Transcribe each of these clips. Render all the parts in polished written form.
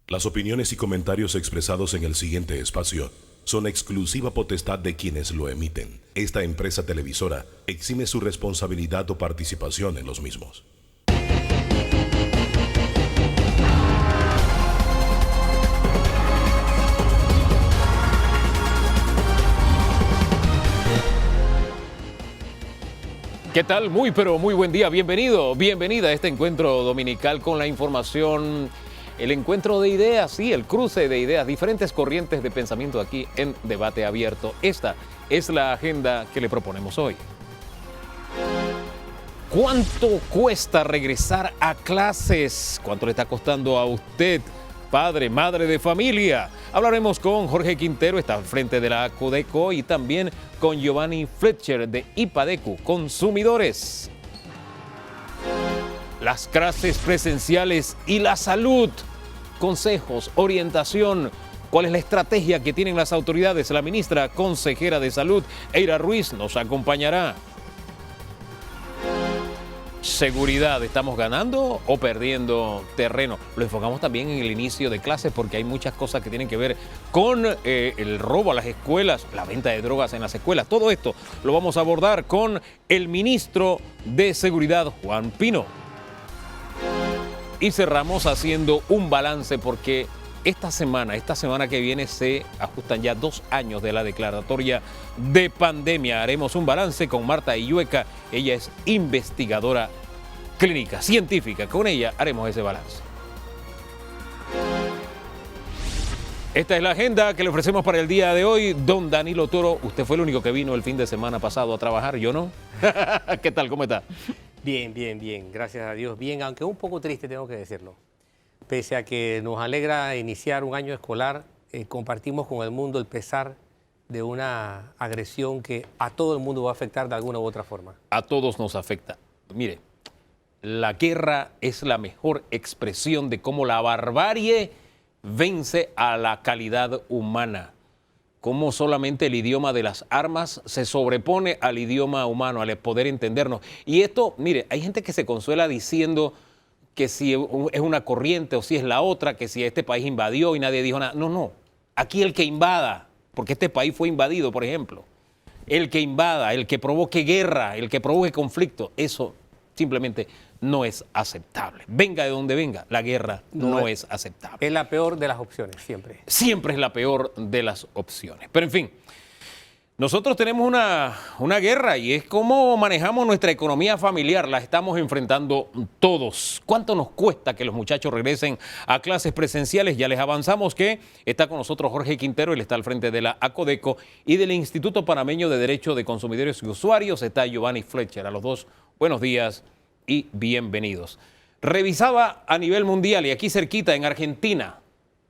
Las opiniones y comentarios expresados en el siguiente espacio son exclusiva potestad de quienes lo emiten. Esta empresa televisora exime su responsabilidad o participación en los mismos. ¿Qué tal? Muy pero muy buen día. Bienvenido, bienvenida a este encuentro dominical con la información, el encuentro de ideas, sí, el cruce de ideas, diferentes corrientes de pensamiento aquí en Debate Abierto. Esta es la agenda que le proponemos hoy. ¿Cuánto cuesta regresar a clases? ¿Cuánto le está costando a usted, padre, madre de familia? Hablaremos con Jorge Quintero, está al frente de la ACODECO, y también con Giovanni Fletcher de IPADECO, Consumidores. Las clases presenciales y la salud. Consejos, orientación. ¿Cuál es la estrategia que tienen las autoridades? La ministra consejera de Salud, Eira Ruiz, nos acompañará. Seguridad, ¿estamos ganando o perdiendo terreno? Lo enfocamos también en el inicio de clases porque hay muchas cosas que tienen que ver con el robo a las escuelas, la venta de drogas en las escuelas. Todo esto lo vamos a abordar con el ministro de Seguridad, Juan Pino. Y cerramos haciendo un balance porque esta semana que viene se ajustan ya 2 años de la declaratoria de pandemia. Haremos un balance con Marta Illueca. Ella es investigadora clínica, científica. Con ella haremos ese balance. Esta es la agenda que le ofrecemos para el día de hoy. Don Danilo Toro, usted fue el único que vino el fin de semana pasado a trabajar, ¿yo no? ¿Qué tal? ¿Cómo está? Bien, bien, bien. Gracias a Dios. Bien, aunque un poco triste, tengo que decirlo. Pese a que nos alegra iniciar un año escolar, compartimos con el mundo el pesar de una agresión que a todo el mundo va a afectar de alguna u otra forma. A todos nos afecta. Mire, la guerra es la mejor expresión de cómo la barbarie vence a la calidad humana. Cómo solamente el idioma de las armas se sobrepone al idioma humano, al poder entendernos. Y esto, mire, hay gente que se consuela diciendo que si es una corriente o si es la otra, que si este país invadió y nadie dijo nada. No, no. Aquí el que invada, porque este país fue invadido, por ejemplo, el que invada, el que provoque guerra, el que provoque conflicto, eso simplemente no es aceptable. Venga de donde venga, la guerra no es aceptable. Es la peor de las opciones, siempre. Siempre es la peor de las opciones. Pero en fin, nosotros tenemos una guerra y es cómo manejamos nuestra economía familiar. La estamos enfrentando todos. ¿Cuánto nos cuesta que los muchachos regresen a clases presenciales? Ya les avanzamos que está con nosotros Jorge Quintero, él está al frente de la ACODECO, y del Instituto Panameño de Derecho de Consumidores y Usuarios está Giovanni Fletcher. A los dos, buenos días y bienvenidos. Revisaba a nivel mundial y aquí cerquita en Argentina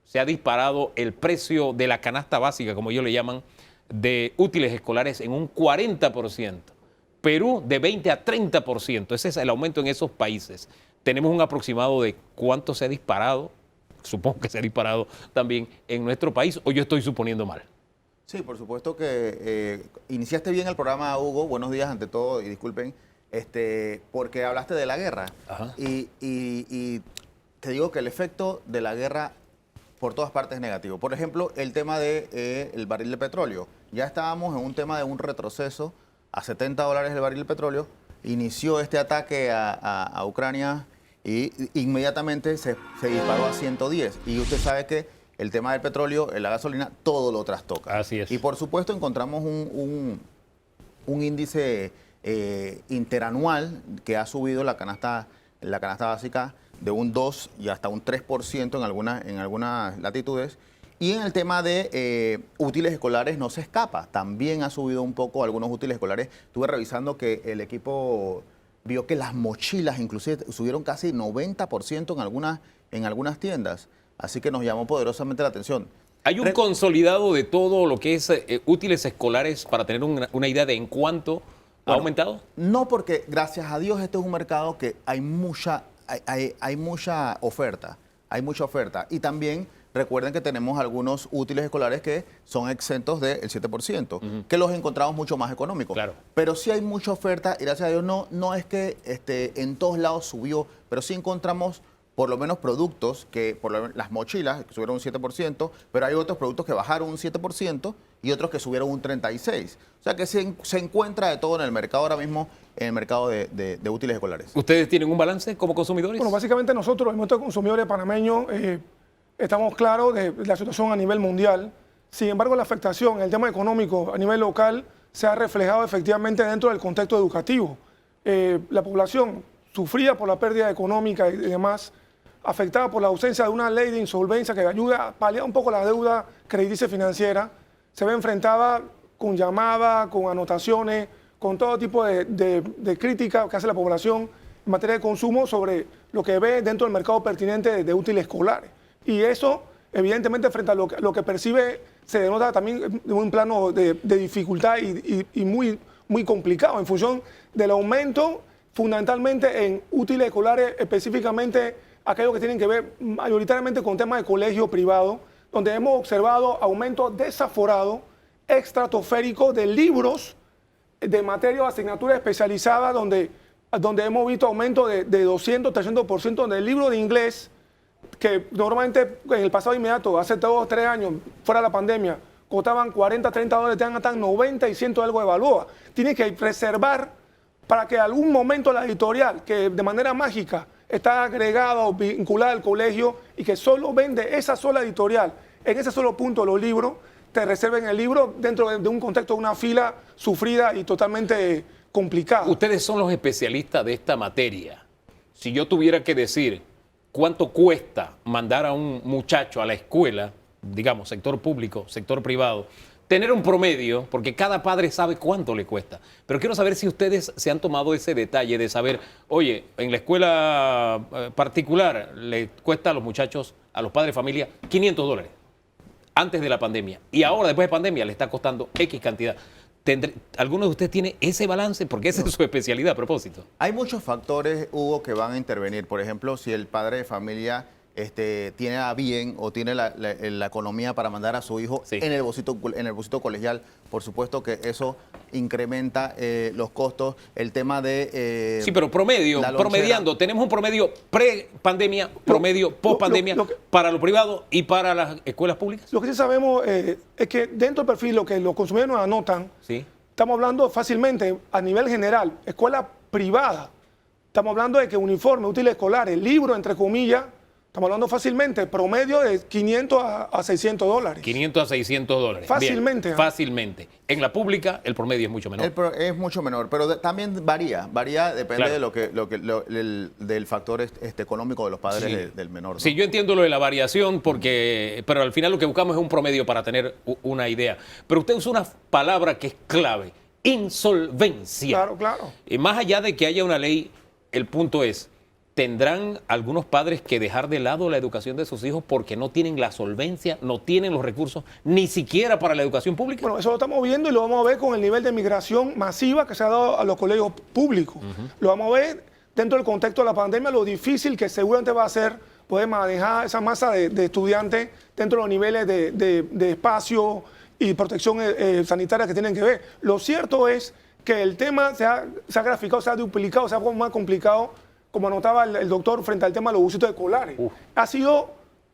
se ha disparado el precio de la canasta básica, como ellos le llaman, de útiles escolares en un 40%. Perú de 20 a 30%. Ese es el aumento en esos países. Tenemos un aproximado de cuánto se ha disparado. Supongo que se ha disparado también en nuestro país, o yo estoy suponiendo mal. Sí, por supuesto que iniciaste bien el programa, Hugo. Buenos días ante todo y disculpen, porque hablaste de la guerra. Ajá. Y te digo que el efecto de la guerra por todas partes es negativo. Por ejemplo, el tema del barril de petróleo. Ya estábamos en un tema de un retroceso a $70 el barril de petróleo. Inició este ataque a Ucrania y inmediatamente se disparó a 110. Y usted sabe que el tema del petróleo, la gasolina, todo lo trastoca. Así es. Y por supuesto encontramos un índice interanual que ha subido la canasta básica de un 2 y hasta un 3% en algunas latitudes. Y en el tema de útiles escolares no se escapa. También ha subido un poco algunos útiles escolares. Estuve revisando que el equipo vio que las mochilas inclusive subieron casi 90% en algunas tiendas. Así que nos llamó poderosamente la atención. Hay un consolidado de todo lo que es útiles escolares para tener una idea de en cuánto ha aumentado. No, porque gracias a Dios este es un mercado que hay mucha oferta. Hay mucha oferta. Y también recuerden que tenemos algunos útiles escolares que son exentos del 7%, que los encontramos mucho más económicos. Claro. Pero sí hay mucha oferta y gracias a Dios no es que en todos lados subió, pero sí encontramos por lo menos productos que, las mochilas que subieron un 7%, pero hay otros productos que bajaron un 7% y otros que subieron un 36%. O sea que se encuentra de todo en el mercado ahora mismo, en el mercado de útiles escolares. ¿Ustedes tienen un balance como consumidores? Bueno, básicamente nosotros, el movimiento de consumidores panameños, estamos claros de la situación a nivel mundial. Sin embargo, la afectación en el tema económico a nivel local se ha reflejado efectivamente dentro del contexto educativo. La población sufría por la pérdida económica y demás, afectada por la ausencia de una ley de insolvencia que ayuda a paliar un poco la deuda crediticia financiera, se ve enfrentada con llamadas, con anotaciones, con todo tipo de crítica que hace la población en materia de consumo sobre lo que ve dentro del mercado pertinente de útiles escolares. Y eso, evidentemente, frente a lo que percibe, se denota también en un plano de dificultad y muy complicado en función del aumento fundamentalmente en útiles escolares, específicamente aquellos que tienen que ver mayoritariamente con temas de colegio privado, donde hemos observado aumentos desaforados, estratosféricos de libros, de materias o asignaturas especializadas, donde hemos visto aumentos de 200, 300% del libro de inglés, que normalmente en el pasado inmediato, hace 2 o 3 años, fuera de la pandemia, costaban 40, 30 dólares, están 90 y 100 algo de valor. Tiene que reservar para que algún momento la editorial, que de manera mágica está agregada o vinculada al colegio y que solo vende esa sola editorial, en ese solo punto los libros, te reserven el libro dentro de un contexto de una fila sufrida y totalmente complicada. Ustedes son los especialistas de esta materia. Si yo tuviera que decir cuánto cuesta mandar a un muchacho a la escuela, digamos, sector público, sector privado, tener un promedio, porque cada padre sabe cuánto le cuesta. Pero quiero saber si ustedes se han tomado ese detalle de saber, oye, en la escuela particular le cuesta a los muchachos, a los padres de familia, 500 dólares antes de la pandemia. Y ahora, después de pandemia, le está costando X cantidad. ¿Alguno de ustedes tiene ese balance? Porque esa es su especialidad a propósito. Hay muchos factores, Hugo, que van a intervenir. Por ejemplo, si el padre de familia tiene a bien o tiene la economía para mandar a su hijo en el bolsito colegial, por supuesto que eso incrementa los costos. El tema de... sí, pero promediando, tenemos un promedio pre-pandemia, promedio post-pandemia para lo privado y para las escuelas públicas. Lo que sí sabemos es que dentro del perfil, lo que los consumidores nos anotan, sí, estamos hablando fácilmente a nivel general, escuela privada, estamos hablando de que uniforme, útiles escolares, libros, entre comillas, estamos hablando fácilmente, promedio de 500 a 600 dólares. 500 a 600 dólares. Fácilmente. Bien, fácilmente. En la pública el promedio es mucho menor. Es mucho menor, pero también varía, depende de del factor económico de los padres del menor, ¿no? Sí, yo entiendo lo de la variación, pero al final lo que buscamos es un promedio para tener una idea. Pero usted usa una palabra que es clave, insolvencia. Claro, claro. Y más allá de que haya una ley, el punto es, ¿tendrán algunos padres que dejar de lado la educación de sus hijos porque no tienen la solvencia, no tienen los recursos, ni siquiera para la educación pública? Bueno, eso lo estamos viendo y lo vamos a ver con el nivel de migración masiva que se ha dado a los colegios públicos. Lo vamos a ver dentro del contexto de la pandemia, lo difícil que seguramente va a ser poder manejar esa masa de estudiantes dentro de los niveles de espacio y protección sanitaria que tienen que ver. Lo cierto es que el tema se ha graficado, se ha duplicado, se ha más complicado, como anotaba el doctor frente al tema de los busitos escolares. Ha sido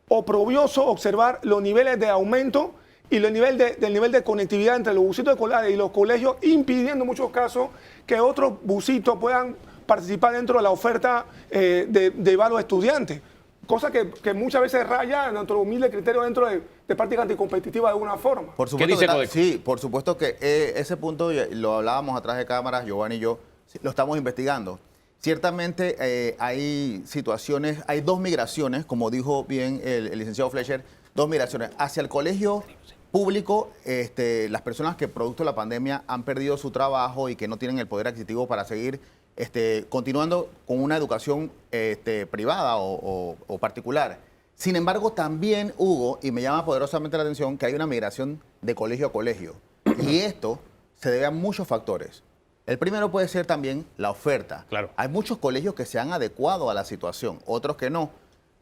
oprobioso observar los niveles de aumento y el nivel de conectividad entre los busitos escolares y los colegios, impidiendo en muchos casos que otros busitos puedan participar dentro de la oferta de varios estudiantes. Cosa que muchas veces raya en nuestro humilde criterio dentro de práctica anticompetitiva de alguna forma. Por supuesto. ¿Qué dice Codeco? Sí, por supuesto que ese punto, lo hablábamos atrás de cámaras, Giovanni y yo, lo estamos investigando. Ciertamente hay situaciones, hay 2 migraciones, como dijo bien el licenciado Fletcher, 2 migraciones. Hacia el colegio público, las personas que producto de la pandemia han perdido su trabajo y que no tienen el poder adquisitivo para seguir continuando con una educación privada o particular. Sin embargo, también, Hugo, y me llama poderosamente la atención, que hay una migración de colegio a colegio. Y esto se debe a muchos factores. El primero puede ser también la oferta. Claro. Hay muchos colegios que se han adecuado a la situación, otros que no.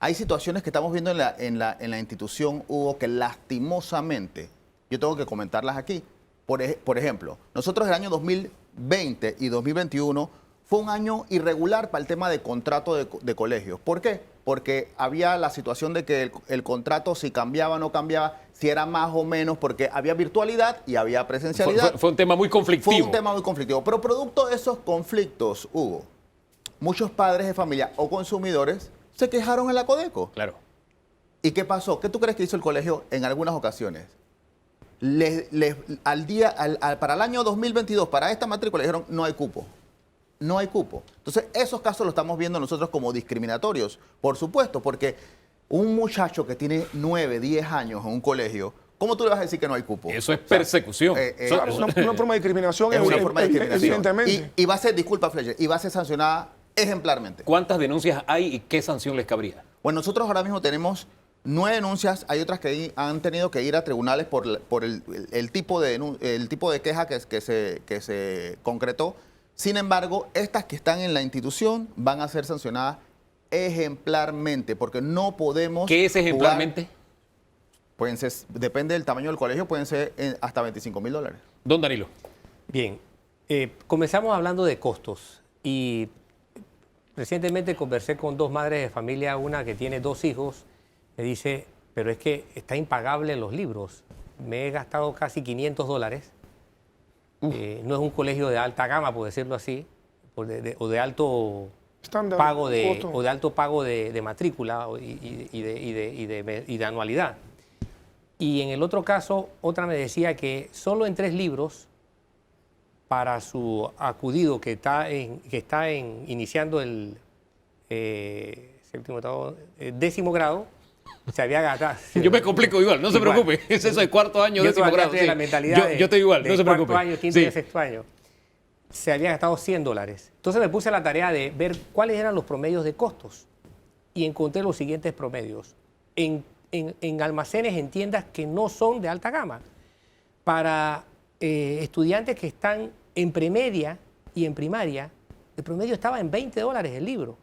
Hay situaciones que estamos viendo en la institución, Hugo, que lastimosamente, yo tengo que comentarlas aquí. Por ejemplo, nosotros el año 2020 y 2021 fue un año irregular para el tema de contrato de colegios. ¿Por qué? porque había la situación de que el contrato, si cambiaba o no cambiaba, si era más o menos, porque había virtualidad y había presencialidad. Fue un tema muy conflictivo. Fue un tema muy conflictivo. Pero producto de esos conflictos, Hugo, muchos padres de familia o consumidores se quejaron en la Codeco. Claro. ¿Y qué pasó? ¿Qué tú crees que hizo el colegio en algunas ocasiones? Para el año 2022, para esta matrícula, le dijeron no hay cupo. No hay cupo. Entonces, esos casos los estamos viendo nosotros como discriminatorios, por supuesto, porque un muchacho que tiene 9, 10 años en un colegio, ¿cómo tú le vas a decir que no hay cupo? Eso es persecución. Claro, una forma de discriminación, es una forma de discriminación. evidentemente. Y va a ser, disculpa, Fletcher, y va a ser sancionada ejemplarmente. ¿Cuántas denuncias hay y qué sanción les cabría? Bueno, nosotros ahora mismo tenemos 9 denuncias, hay otras que han tenido que ir a tribunales por el tipo de queja que se concretó. Sin embargo, estas que están en la institución van a ser sancionadas ejemplarmente, porque no podemos... ¿Qué es ejemplarmente? Pueden ser, depende del tamaño del colegio, pueden ser hasta $25,000. Don Danilo. Bien, comenzamos hablando de costos y recientemente conversé con 2 madres de familia, una que tiene 2 hijos, me dice, pero es que está impagable los libros, me he gastado casi $500, no es un colegio de alta gama, por decirlo así, o de alto Estándar, pago costo. o de alto pago de matrícula y de anualidad. Y en el otro caso, otra me decía que solo en 3 libros para su acudido que está iniciando el décimo grado, se había gastado. Yo me complico igual, no se preocupe. Es eso de cuarto año, décimo grado. Estoy en la mentalidad yo estoy igual, no se preocupe. Cuarto año, quinto y sexto año. Se había gastado $100. Entonces me puse a la tarea de ver cuáles eran los promedios de costos y encontré los siguientes promedios. En almacenes, en tiendas que no son de alta gama. Para estudiantes que están en premedia y en primaria, el promedio estaba en $20 el libro.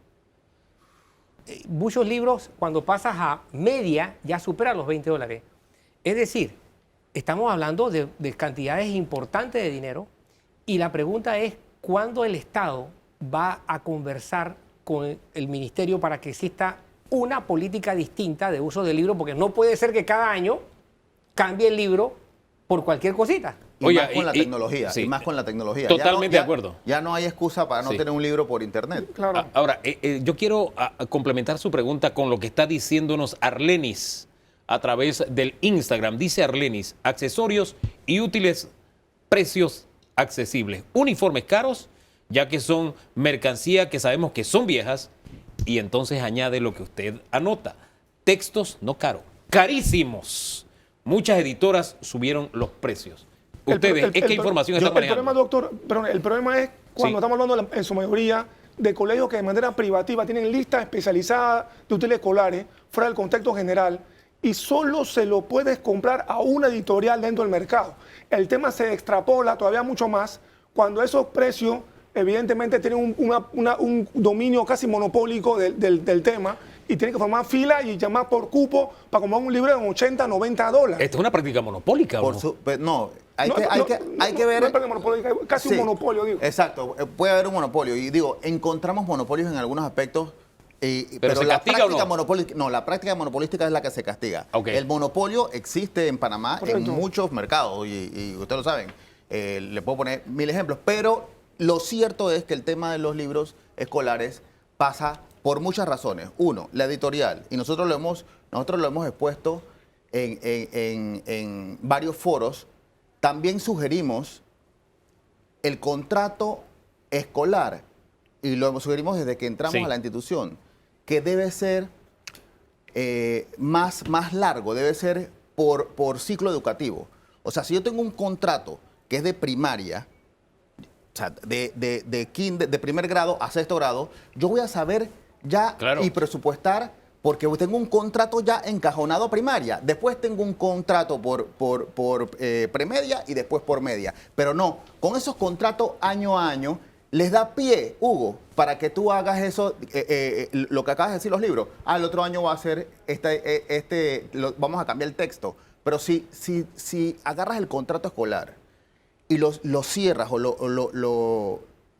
Muchos libros, cuando pasas a media, ya superan los $20. Es decir, estamos hablando de cantidades importantes de dinero y la pregunta es, ¿cuándo el Estado va a conversar con el Ministerio para que exista una política distinta de uso del libro? Porque no puede ser que cada año cambie el libro por cualquier cosita. Y más con la tecnología. sí. Y más con la tecnología. Totalmente de acuerdo. Ya no hay excusa para no tener un libro por internet. Claro. Ahora, yo quiero complementar su pregunta con lo que está diciéndonos Arlenis a través del Instagram. Dice Arlenis, accesorios y útiles, precios accesibles. Uniformes caros, ya que son mercancía que sabemos que son viejas. Y entonces añade lo que usted anota. Textos no caros, carísimos. Muchas editoras subieron los precios. Ustedes, ¿qué información están manejando? El problema, doctor, perdón, el problema es cuando estamos hablando en su mayoría de colegios que de manera privativa tienen listas especializadas de útiles escolares fuera del contexto general y solo se lo puedes comprar a una editorial dentro del mercado. El tema se extrapola todavía mucho más cuando esos precios evidentemente tienen un dominio casi monopólico del tema y tienen que formar fila y llamar por cupo para comprar un libro de $80, $90. Esta es una práctica monopólica, ¿o no? Hay que ver... No es monopólica, casi Sí, un monopolio, digo. Exacto, puede haber un monopolio. Y digo, encontramos monopolios en algunos aspectos, pero ¿se la castiga o práctica no? monopólica, no, la práctica monopolística es la que se castiga. Ok. El monopolio existe en Panamá Correcto. en muchos mercados y ustedes lo saben. Le puedo poner 1000 ejemplos, pero lo cierto es que el tema de los libros escolares pasa por muchas razones. Uno, la editorial, y nosotros lo hemos expuesto en varios foros. También sugerimos el contrato escolar, y lo sugerimos desde que entramos a la institución, que debe ser más largo, debe ser por ciclo educativo. O sea, si yo tengo un contrato que es de primaria, o sea, de primer grado a sexto grado, yo voy a saber ya y presupuestar, porque tengo un contrato ya encajonado a primaria. Después tengo un contrato por premedia y después por media. Pero no, con esos contratos año a año, les da pie, Hugo, para que tú hagas eso, lo que acabas de decir los libros. El otro año va a ser vamos a cambiar el texto. Pero si agarras el contrato escolar y lo cierras o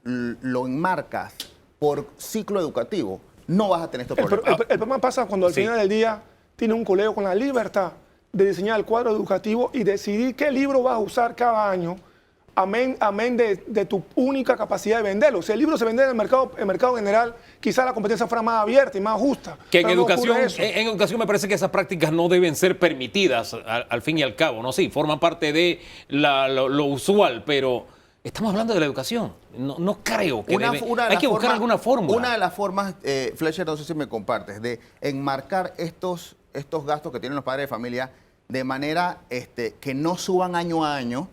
lo enmarcas por ciclo educativo, no vas a tener estos El problemas. problema pasa cuando al Sí. final del día tiene un colegio con la libertad de diseñar el cuadro educativo y decidir qué libro vas a usar cada año, amén de tu única capacidad de venderlo. Si el libro se vende en el mercado general, quizá la competencia fuera más abierta y más justa. Que en Pero no ocurre educación, eso. en educación me parece que esas prácticas no deben ser permitidas al fin y al cabo, ¿no? Sí, forman parte de lo usual, pero estamos hablando de la educación. No creo que hay que buscar alguna fórmula. Una de las formas, Fletcher, no sé si me compartes, de enmarcar estos gastos que tienen los padres de familia de manera que no suban año a año,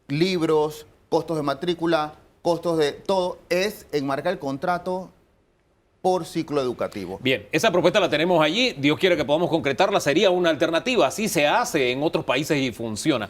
libros, costos de matrícula, costos de todo, es enmarcar el contrato por ciclo educativo. Bien, esa propuesta la tenemos allí. Dios quiere que podamos concretarla. Sería una alternativa. Así se hace en otros países y funciona.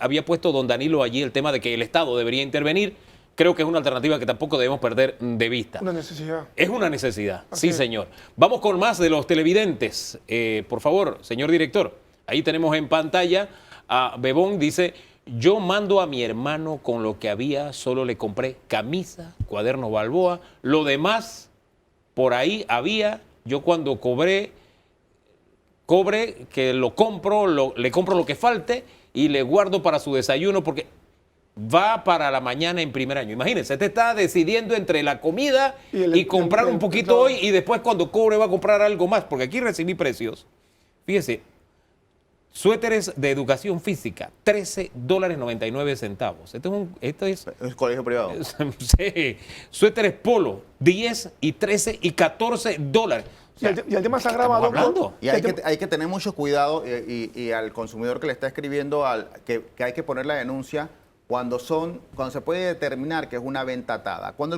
Había puesto don Danilo allí el tema de que el Estado debería intervenir. Creo que es una alternativa que tampoco debemos perder de vista. Una necesidad. Es una necesidad, Así sí, es. señor. Vamos con más de los televidentes. Por favor, señor director. Ahí tenemos en pantalla a Bebón. Dice, yo mando a mi hermano con lo que había, solo le compré camisa, cuaderno Balboa. Lo demás, por ahí había. Yo cuando cobre que lo compro, le compro lo que falte y le guardo para su desayuno porque va para la mañana en primer año. Imagínense, este está decidiendo entre la comida y comprar un poquito hoy y después cuando cobre va a comprar algo más, porque aquí recibí precios. Fíjese, suéteres de educación física, $13.99. Esto es Es colegio privado. sí. Suéteres polo, 10 y 13 y $14. O sea, Y el tema se ¿qué agrava, estamos doctor. hablando? Y hay que tener mucho cuidado y al consumidor que le está escribiendo que hay que poner la denuncia cuando se puede determinar que es una venta atada. Cuando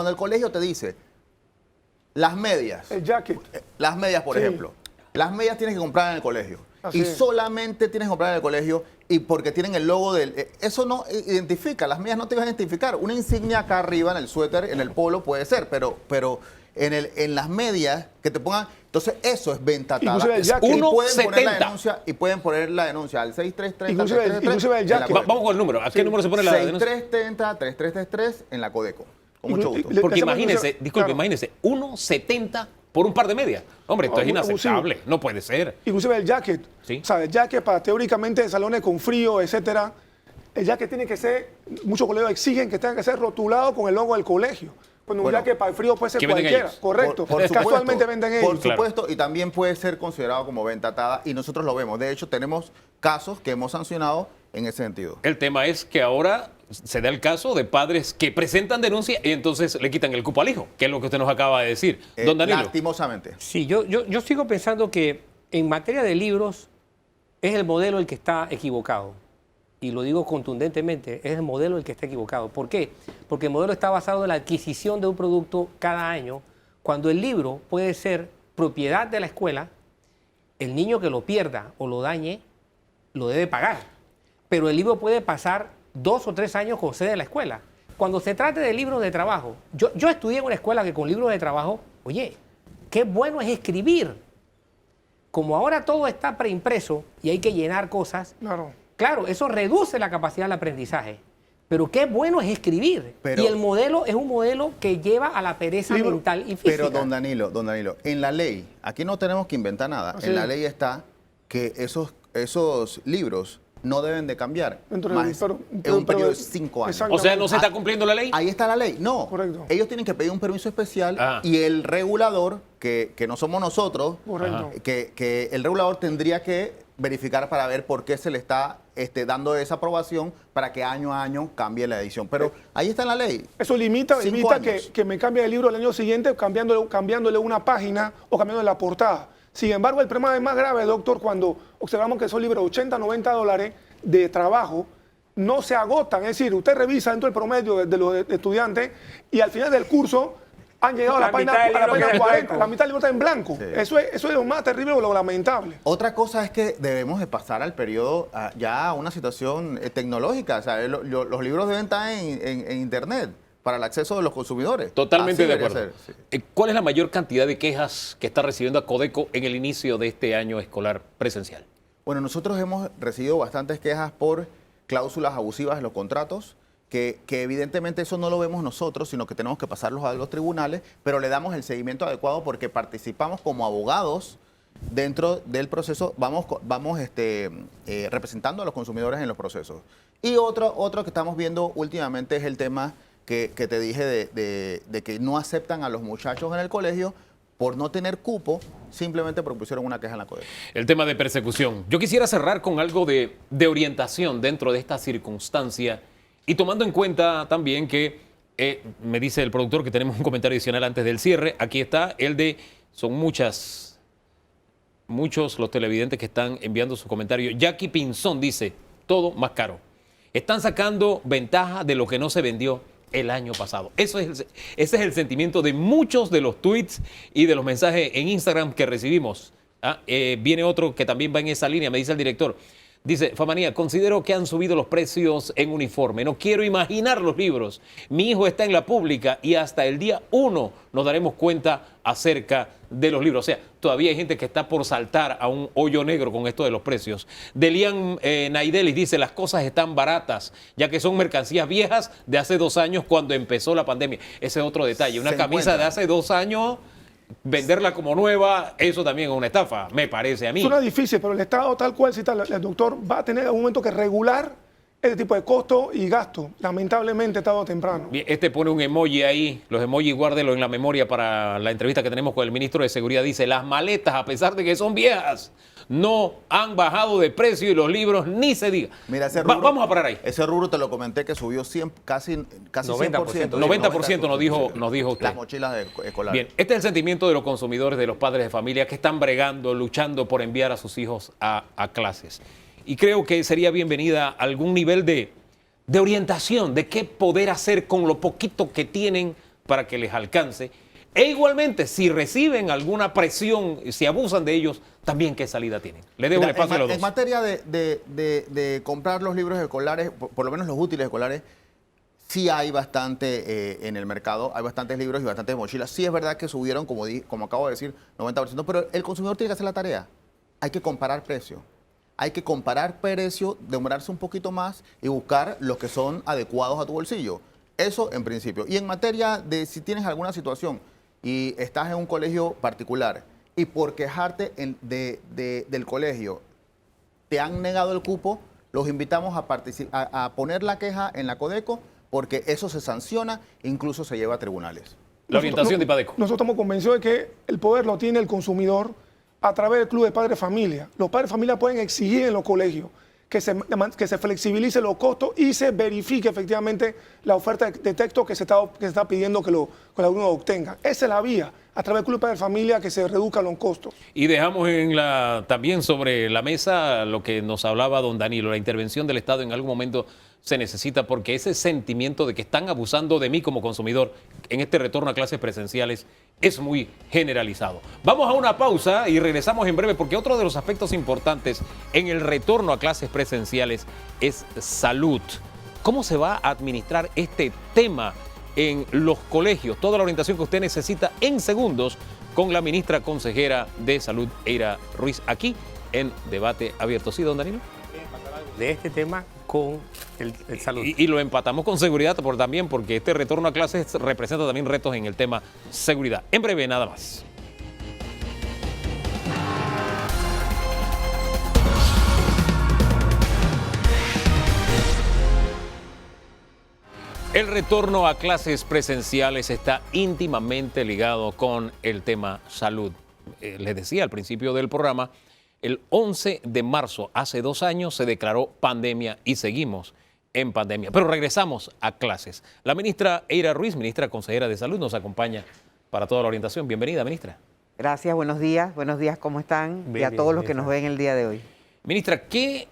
el colegio te dice las medias, El jacket. las medias por Sí. ejemplo, las medias tienes que comprar en el colegio. Así Y es. solamente tienes que comprar en el colegio y porque tienen el logo del... Eso no identifica, las medias no te van a identificar. Una insignia acá arriba en el suéter, en el polo puede ser, pero en las medias que te pongan... Entonces eso es venta atada. Inclusive el jacket. Y pueden poner la 1.70. denuncia y pueden poner la denuncia al 6330 Inclusive el jacket. Vamos con el número. ¿A qué número se pone la denuncia? 6330-3333 en la Codeco. Con mucho gusto. Le- Porque hacemos imagínense, denuncia- disculpe, claro. imagínense, 1.70 por un par de medias. Hombre, esto es Abusivo. inaceptable. No puede ser. Inclusive el jacket. Sí. O sea, el jacket para teóricamente salones con frío, etcétera. El jacket tiene que ser, muchos colegios exigen que tenga que ser rotulado con el logo del colegio. Cuando un Bueno, jacket para el frío puede ser ¿qué venden cualquiera. ellos? Correcto. Por Casualmente supuesto, venden ellos. Por supuesto, y también puede ser considerado como venta atada y nosotros lo vemos. De hecho, tenemos casos que hemos sancionado en ese sentido. El tema es que ahora se da el caso de padres que presentan denuncia y entonces le quitan el cupo al hijo, que es lo que usted nos acaba de decir. Don Danilo. Lastimosamente. Sí, yo sigo pensando que en materia de libros es el modelo el que está equivocado. Y lo digo contundentemente, es el modelo el que está equivocado. ¿Por qué? Porque el modelo está basado en la adquisición de un producto cada año, cuando el libro puede ser propiedad de la escuela, el niño que lo pierda o lo dañe, lo debe pagar. Pero el libro puede pasar 2 o 3 años con sede de la escuela. Cuando se trate de libros de trabajo, yo estudié en una escuela que con libros de trabajo, oye, qué bueno es escribir. Como ahora todo está preimpreso y hay que llenar cosas, claro, eso reduce la capacidad del aprendizaje. Pero qué bueno es escribir. Pero- y el modelo es un modelo que lleva a la pereza mental y física. Pero, don Danilo, en la ley, aquí no tenemos que inventar nada. Así En la es. ley está que esos libros no deben de cambiar Dentro de- más pero- en un pero- periodo de 5 años. exacto. O sea, ¿no se está cumpliendo la ley? Ahí está la ley. No, Correcto. ellos tienen que pedir un permiso especial Ah. y el regulador, que no somos nosotros, Correcto. que el regulador tendría que verificar para ver por qué se le está dando esa aprobación para que año a año cambie la edición. Pero ahí está en la ley. Eso limita 5 años. que me cambie el libro el año siguiente cambiándole una página o cambiándole la portada. Sin embargo, el problema es más grave, doctor, cuando observamos que esos libros de 80, 90 dólares de trabajo no se agotan. Es decir, usted revisa dentro del promedio de los estudiantes y al final del curso han llegado a la página, mitad del a la libro página queda en 40. blanco. La mitad del libro está en blanco. Sí. Eso es lo más terrible o lo lamentable. Otra cosa es que debemos de pasar al periodo ya a una situación tecnológica. O sea, los libros deben estar en Internet para el acceso de los consumidores. Totalmente Así de debería acuerdo. ser, sí. ¿Cuál es la mayor cantidad de quejas que está recibiendo a Codeco en el inicio de este año escolar presencial? Bueno, nosotros hemos recibido bastantes quejas por cláusulas abusivas en los contratos que evidentemente eso no lo vemos nosotros, sino que tenemos que pasarlos a los tribunales, pero le damos el seguimiento adecuado porque participamos como abogados dentro del proceso, vamos representando a los consumidores en los procesos. Y otro que estamos viendo últimamente es el tema que te dije de que no aceptan a los muchachos en el colegio por no tener cupo, simplemente porque pusieron una queja en la CODECO. El tema de persecución. Yo quisiera cerrar con algo de orientación dentro de esta circunstancia y tomando en cuenta también que me dice el productor que tenemos un comentario adicional antes del cierre. Aquí está el de, son muchos los televidentes que están enviando su comentario. Jackie Pinzón dice, todo más caro. Están sacando ventaja de lo que no se vendió el año pasado. Ese es el sentimiento de muchos de los tweets y de los mensajes en Instagram que recibimos. Viene otro que también va en esa línea, me dice el director. Dice, Famanía, considero que han subido los precios en uniforme. No quiero imaginar los libros. Mi hijo está en la pública y hasta el día 1 nos daremos cuenta acerca de los libros. O sea, todavía hay gente que está por saltar a un hoyo negro con esto de los precios. Delian Naidelis dice, las cosas están baratas, ya que son mercancías viejas de hace 2 años cuando empezó la pandemia. Ese es otro detalle. Una camisa de hace 2 años... venderla como nueva, eso también es una estafa, me parece a mí. Suena difícil, pero el Estado, tal cual cita el doctor, va a tener en un momento que regular este tipo de costo y gasto, lamentablemente, tarde o temprano. Bien, pone un emoji ahí, los emojis guárdelo en la memoria para la entrevista que tenemos con el ministro de Seguridad. Dice, las maletas, a pesar de que son viejas, no han bajado de precio y los libros ni se diga. Mira, ese rubro, vamos a parar ahí. Ese rubro te lo comenté que subió casi 90%. 90% nos dijo usted. Las mochilas escolares. Bien, este es el sentimiento de los consumidores, de los padres de familia que están bregando, luchando por enviar a sus hijos a clases. Y creo que sería bienvenida algún nivel de orientación de qué poder hacer con lo poquito que tienen para que les alcance. E igualmente, si reciben alguna presión, si abusan de ellos, también qué salida tienen. Le dejo el espacio a los dos. En materia de comprar los libros escolares, por lo menos los útiles escolares, sí hay bastante en el mercado, hay bastantes libros y bastantes mochilas. Sí es verdad que subieron, como acabo de decir, 90%, pero el consumidor tiene que hacer la tarea. Hay que comparar precio. Hay que comparar precio, demorarse un poquito más y buscar los que son adecuados a tu bolsillo. Eso en principio. Y en materia de si tienes alguna situación y estás en un colegio particular y por quejarte del colegio te han negado el cupo, los invitamos a poner la queja en la CODECO porque eso se sanciona, incluso se lleva a tribunales. La orientación de IPADECO. Nosotros estamos convencidos de que el poder lo tiene el consumidor a través del Club de Padres de Familia. Los padres de familia pueden exigir en los colegios que se flexibilice los costos y se verifique efectivamente la oferta de texto que se está pidiendo que el alumno obtenga. Esa es la vía, a través del Club de Padres de Familia, que se reduzcan los costos. Y dejamos también sobre la mesa lo que nos hablaba don Danilo, la intervención del Estado en algún momento se necesita porque ese sentimiento de que están abusando de mí como consumidor en este retorno a clases presenciales es muy generalizado. Vamos a una pausa y regresamos en breve porque otro de los aspectos importantes en el retorno a clases presenciales es salud. ¿Cómo se va a administrar este tema en los colegios? Toda la orientación que usted necesita en segundos con la ministra consejera de Salud, Eira Ruiz, aquí en Debate Abierto. ¿Sí, don Danilo? De este tema con el salud. Y lo empatamos con seguridad también porque este retorno a clases representa también retos en el tema seguridad. En breve, nada más. El retorno a clases presenciales está íntimamente ligado con el tema salud. Les decía al principio del programa, el 11 de marzo, hace 2 años, se declaró pandemia y seguimos en pandemia. Pero regresamos a clases. La ministra Eira Ruiz, ministra consejera de Salud, nos acompaña para toda la orientación. Bienvenida, ministra. Gracias, buenos días, ¿cómo están? Y a todos los que nos ven el día de hoy. Ministra, ¿qué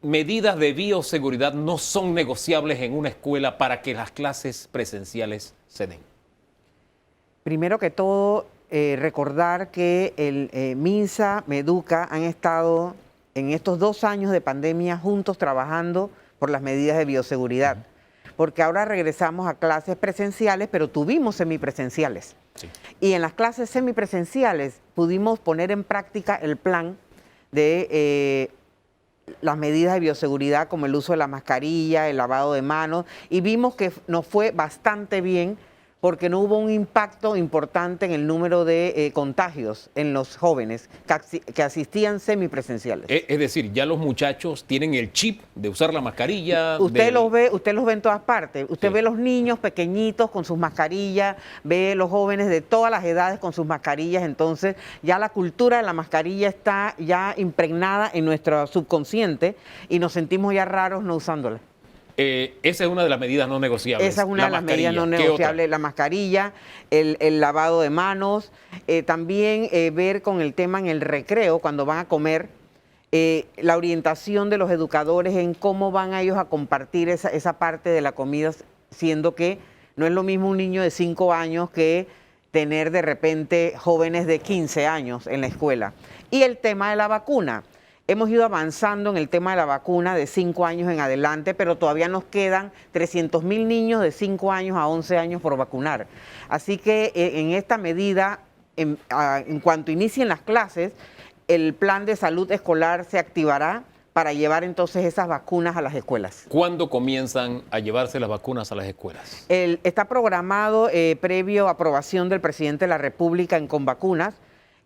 medidas de bioseguridad no son negociables en una escuela para que las clases presenciales se den? Primero que todo, recordar que el MINSA, Meduca han estado en estos 2 años de pandemia juntos trabajando por las medidas de bioseguridad, porque ahora regresamos a clases presenciales, pero tuvimos semipresenciales. Sí. Y en las clases semipresenciales pudimos poner en práctica el plan de las medidas de bioseguridad como el uso de la mascarilla, el lavado de manos, y vimos que nos fue bastante bien porque no hubo un impacto importante en el número de contagios en los jóvenes que asistían semipresenciales. Es decir, ya los muchachos tienen el chip de usar la mascarilla. Usted los ve en todas partes. Usted Sí. ve los niños pequeñitos con sus mascarillas, ve los jóvenes de todas las edades con sus mascarillas. Entonces, ya la cultura de la mascarilla está ya impregnada en nuestro subconsciente y nos sentimos ya raros no usándola. Esa es una de las medidas no negociables. Esa es una la de las mascarilla. medidas no ¿Qué otra? negociables, la mascarilla, el lavado de manos, también ver con el tema en el recreo, cuando van a comer, la orientación de los educadores en cómo van ellos a compartir esa parte de la comida, siendo que no es lo mismo un niño de 5 años que tener de repente jóvenes de 15 años en la escuela. Y el tema de la vacuna. Hemos ido avanzando en el tema de la vacuna de 5 años en adelante, pero todavía nos quedan 300,000 niños de 5 años a 11 años por vacunar. Así que en esta medida, en cuanto inicien las clases, el plan de salud escolar se activará para llevar entonces esas vacunas a las escuelas. ¿Cuándo comienzan a llevarse las vacunas a las escuelas? Está programado, previo aprobación del presidente de la República en Convacunas,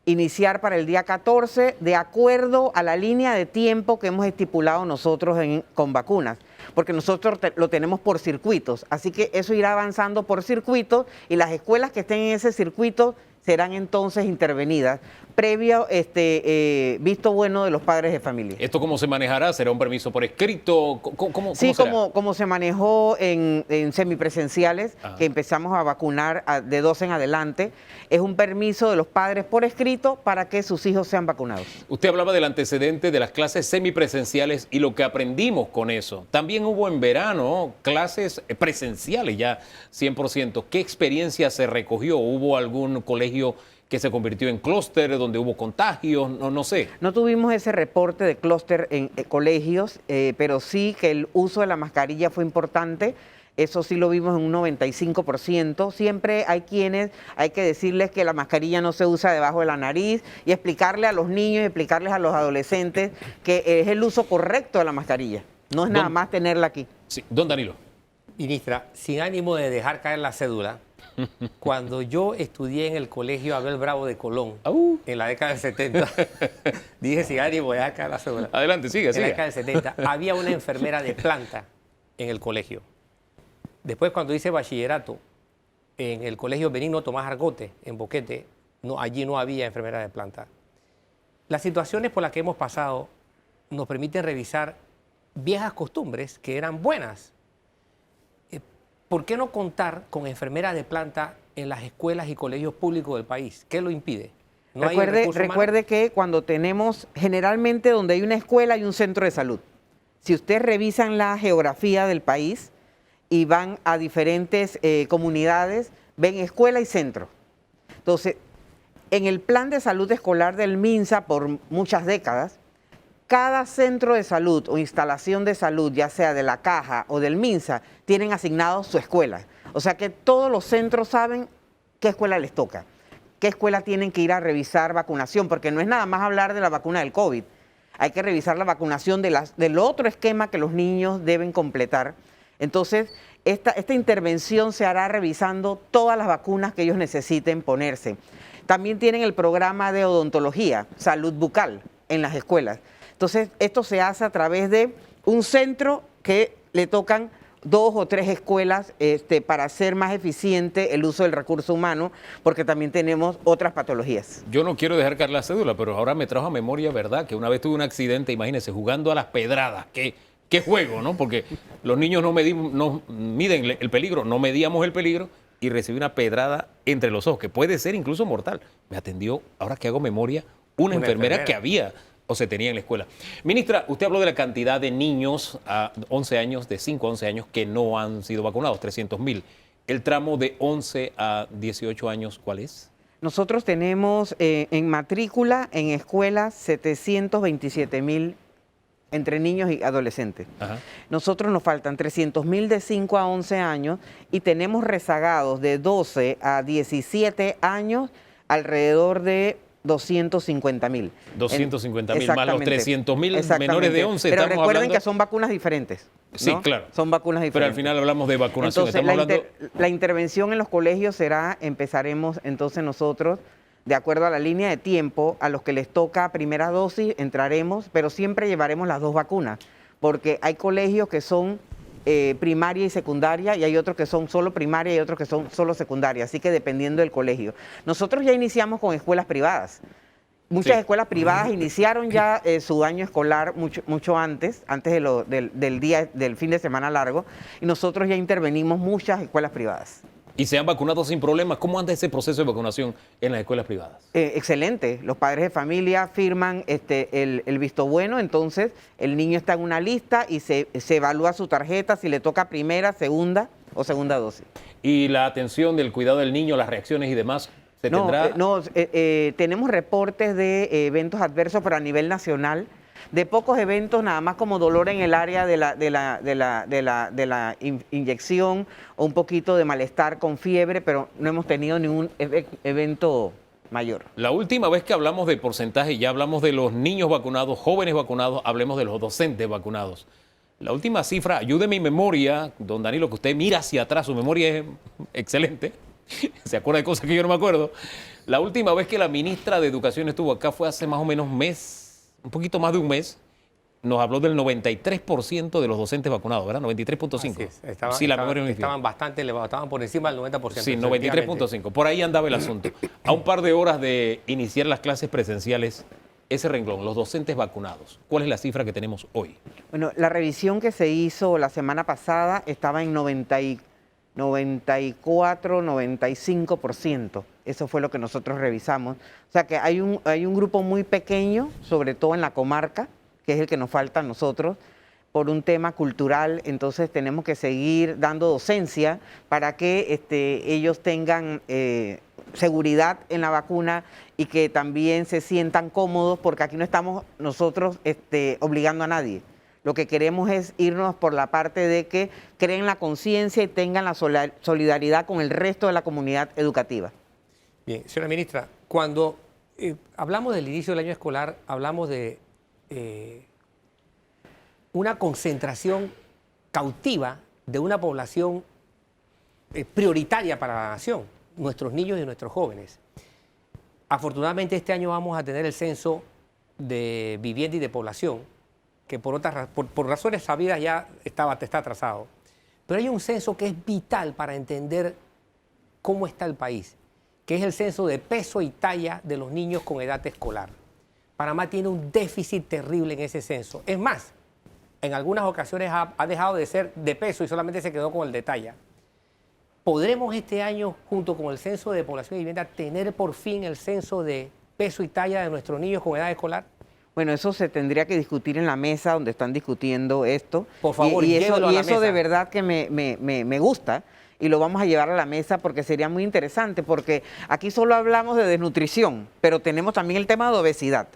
iniciar para el día 14 de acuerdo a la línea de tiempo que hemos estipulado nosotros con vacunas, porque nosotros lo tenemos por circuitos, así que eso irá avanzando por circuitos y las escuelas que estén en ese circuito serán entonces intervenidas, previo visto bueno de los padres de familia. ¿Esto cómo se manejará? ¿Será un permiso por escrito? ¿Cómo Sí, será? como se manejó en semipresenciales, que empezamos a vacunar de 12 en adelante, es un permiso de los padres por escrito para que sus hijos sean vacunados. Usted hablaba del antecedente de las clases semipresenciales y lo que aprendimos con eso. También hubo en verano clases presenciales ya 100%. ¿Qué experiencia se recogió? ¿Hubo algún colegio que se convirtió en clúster, donde hubo contagios? No sé. No tuvimos ese reporte de clúster en colegios, pero sí que el uso de la mascarilla fue importante. Eso sí lo vimos en un 95%. Siempre hay que decirles que la mascarilla no se usa debajo de la nariz y explicarle a los niños y explicarles a los adolescentes que es el uso correcto de la mascarilla. No es nada más tenerla aquí. Sí. Don Danilo. Ministra, sin ánimo de dejar caer la cédula, cuando yo estudié en el colegio Abel Bravo de Colón, en la década del 70, dije sin ánimo de dejar caer la cédula. Adelante, sigue, En la sigue. década del 70 había una enfermera de planta en el colegio. Después, cuando hice bachillerato en el colegio Benigno Tomás Argote, en Boquete, allí no había enfermera de planta. Las situaciones por las que hemos pasado nos permiten revisar viejas costumbres que eran buenas. ¿Por qué no contar con enfermeras de planta en las escuelas y colegios públicos del país? ¿Qué lo impide? ¿No hay recursos humanos? Recuerde que cuando tenemos, generalmente donde hay una escuela hay un centro de salud. Si ustedes revisan la geografía del país y van a diferentes comunidades, ven escuela y centro. Entonces, en el plan de salud escolar del MINSA por muchas décadas, cada centro de salud o instalación de salud, ya sea de la Caja o del MINSA, tienen asignado su escuela. O sea que todos los centros saben qué escuela les toca, qué escuela tienen que ir a revisar vacunación, porque no es nada más hablar de la vacuna del COVID. Hay que revisar la vacunación del otro esquema que los niños deben completar. Entonces, esta intervención se hará revisando todas las vacunas que ellos necesiten ponerse. También tienen el programa de odontología, salud bucal en las escuelas. Entonces, esto se hace a través de un centro que le tocan 2 o 3 escuelas para hacer más eficiente el uso del recurso humano, porque también tenemos otras patologías. Yo no quiero dejar caer la cédula, pero ahora me trajo a memoria, ¿verdad? Que una vez tuve un accidente, imagínense, jugando a las pedradas. ¿Qué juego, no? Porque los niños no miden el peligro, no medíamos el peligro y recibí una pedrada entre los ojos, que puede ser incluso mortal. Me atendió, ahora que hago memoria, una enfermera que había o se tenía en la escuela. Ministra, usted habló de la cantidad de niños a 11 años, de 5 a 11 años, que no han sido vacunados, 300,000. El tramo de 11 a 18 años, ¿cuál es? Nosotros tenemos en matrícula en escuelas 727,000 entre niños y adolescentes. Ajá. Nosotros nos faltan 300,000 de 5 a 11 años y tenemos rezagados de 12 a 17 años alrededor de 250.000. 250.000 más los 300.000 Exactamente. menores de 11. Pero Estamos recuerden hablando... que son vacunas diferentes. ¿no? Sí, claro. Son vacunas diferentes. Pero al final hablamos de vacunación. Entonces, Estamos hablando... la intervención en los colegios empezaremos entonces nosotros, de acuerdo a la línea de tiempo, a los que les toca primera dosis, entraremos, pero siempre llevaremos las 2 vacunas, porque hay colegios que son primaria y secundaria, y hay otros que son solo primaria y otros que son solo secundaria, así que dependiendo del colegio. Nosotros ya iniciamos con escuelas privadas. Muchas escuelas privadas iniciaron ya su año escolar mucho antes del fin de semana largo, y nosotros ya intervenimos muchas escuelas privadas. Y se han vacunado sin problemas. ¿Cómo anda ese proceso de vacunación en las escuelas privadas? Excelente. Los padres de familia firman el visto bueno, entonces el niño está en una lista y se evalúa su tarjeta si le toca primera, segunda o segunda dosis. ¿Y la atención del cuidado del niño, las reacciones y demás? ¿Se tendrá? Tenemos reportes de eventos adversos, pero a nivel nacional, de pocos eventos, nada más como dolor en el área de la inyección o un poquito de malestar con fiebre, pero no hemos tenido ningún evento mayor. La última vez que hablamos de porcentaje, ya hablamos de los niños vacunados, jóvenes vacunados, hablemos de los docentes vacunados. La última cifra, ayude mi memoria, don Danilo, que usted mira hacia atrás, su memoria es excelente, se acuerda de cosas que yo no me acuerdo. La última vez que la ministra de Educación estuvo acá fue hace más o menos un mes, un poquito más de un mes, nos habló del 93% de los docentes vacunados, ¿verdad? 93.5. Estaban bastante elevados, estaban por encima del 90%. Sí, 93.5. Por ahí andaba el asunto. A un par de horas de iniciar las clases presenciales, ese renglón, los docentes vacunados, ¿cuál es la cifra que tenemos hoy? Bueno, la revisión que se hizo la semana pasada estaba en 94, 95%. Eso fue lo que nosotros revisamos. O sea que hay un grupo muy pequeño, sobre todo en la comarca, que es el que nos falta a nosotros, por un tema cultural. Entonces tenemos que seguir dando docencia para que ellos tengan seguridad en la vacuna y que también se sientan cómodos, porque aquí no estamos nosotros obligando a nadie. Lo que queremos es irnos por la parte de que creen la conciencia y tengan la solidaridad con el resto de la comunidad educativa. Bien, señora ministra, cuando hablamos del inicio del año escolar, hablamos de una concentración cautiva de una población prioritaria para la nación, nuestros niños y nuestros jóvenes. Afortunadamente este año vamos a tener el censo de vivienda y de población, que por razones sabidas ya está atrasado. Pero hay un censo que es vital para entender cómo está el país, que es el censo de peso y talla de los niños con edad escolar. Panamá tiene un déficit terrible en ese censo. Es más, en algunas ocasiones ha dejado de ser de peso y solamente se quedó con el de talla. ¿Podremos este año, junto con el censo de población y vivienda, tener por fin el censo de peso y talla de nuestros niños con edad escolar? Bueno, eso se tendría que discutir en la mesa donde están discutiendo esto. Por favor, y llévelo a la eso mesa. de verdad que me gusta y lo vamos a llevar a la mesa porque sería muy interesante, porque aquí solo hablamos de desnutrición, pero tenemos también el tema de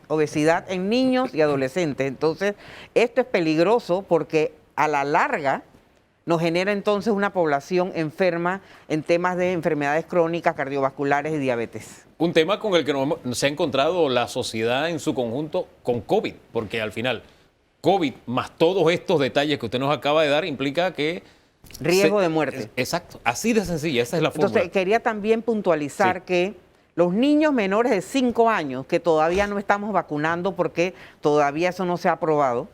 obesidad en niños y adolescentes. Entonces, esto es peligroso porque a la larga nos genera entonces una población enferma en temas de enfermedades crónicas, cardiovasculares y diabetes. Un tema con el que se ha encontrado la sociedad en su conjunto con COVID, porque al final COVID más todos estos detalles que usted nos acaba de dar implica que... Riesgo de muerte. Exacto, así de sencilla, esa es la fórmula. Entonces, quería también puntualizar que los niños menores de 5 años, que todavía no estamos vacunando porque todavía eso no se ha aprobado,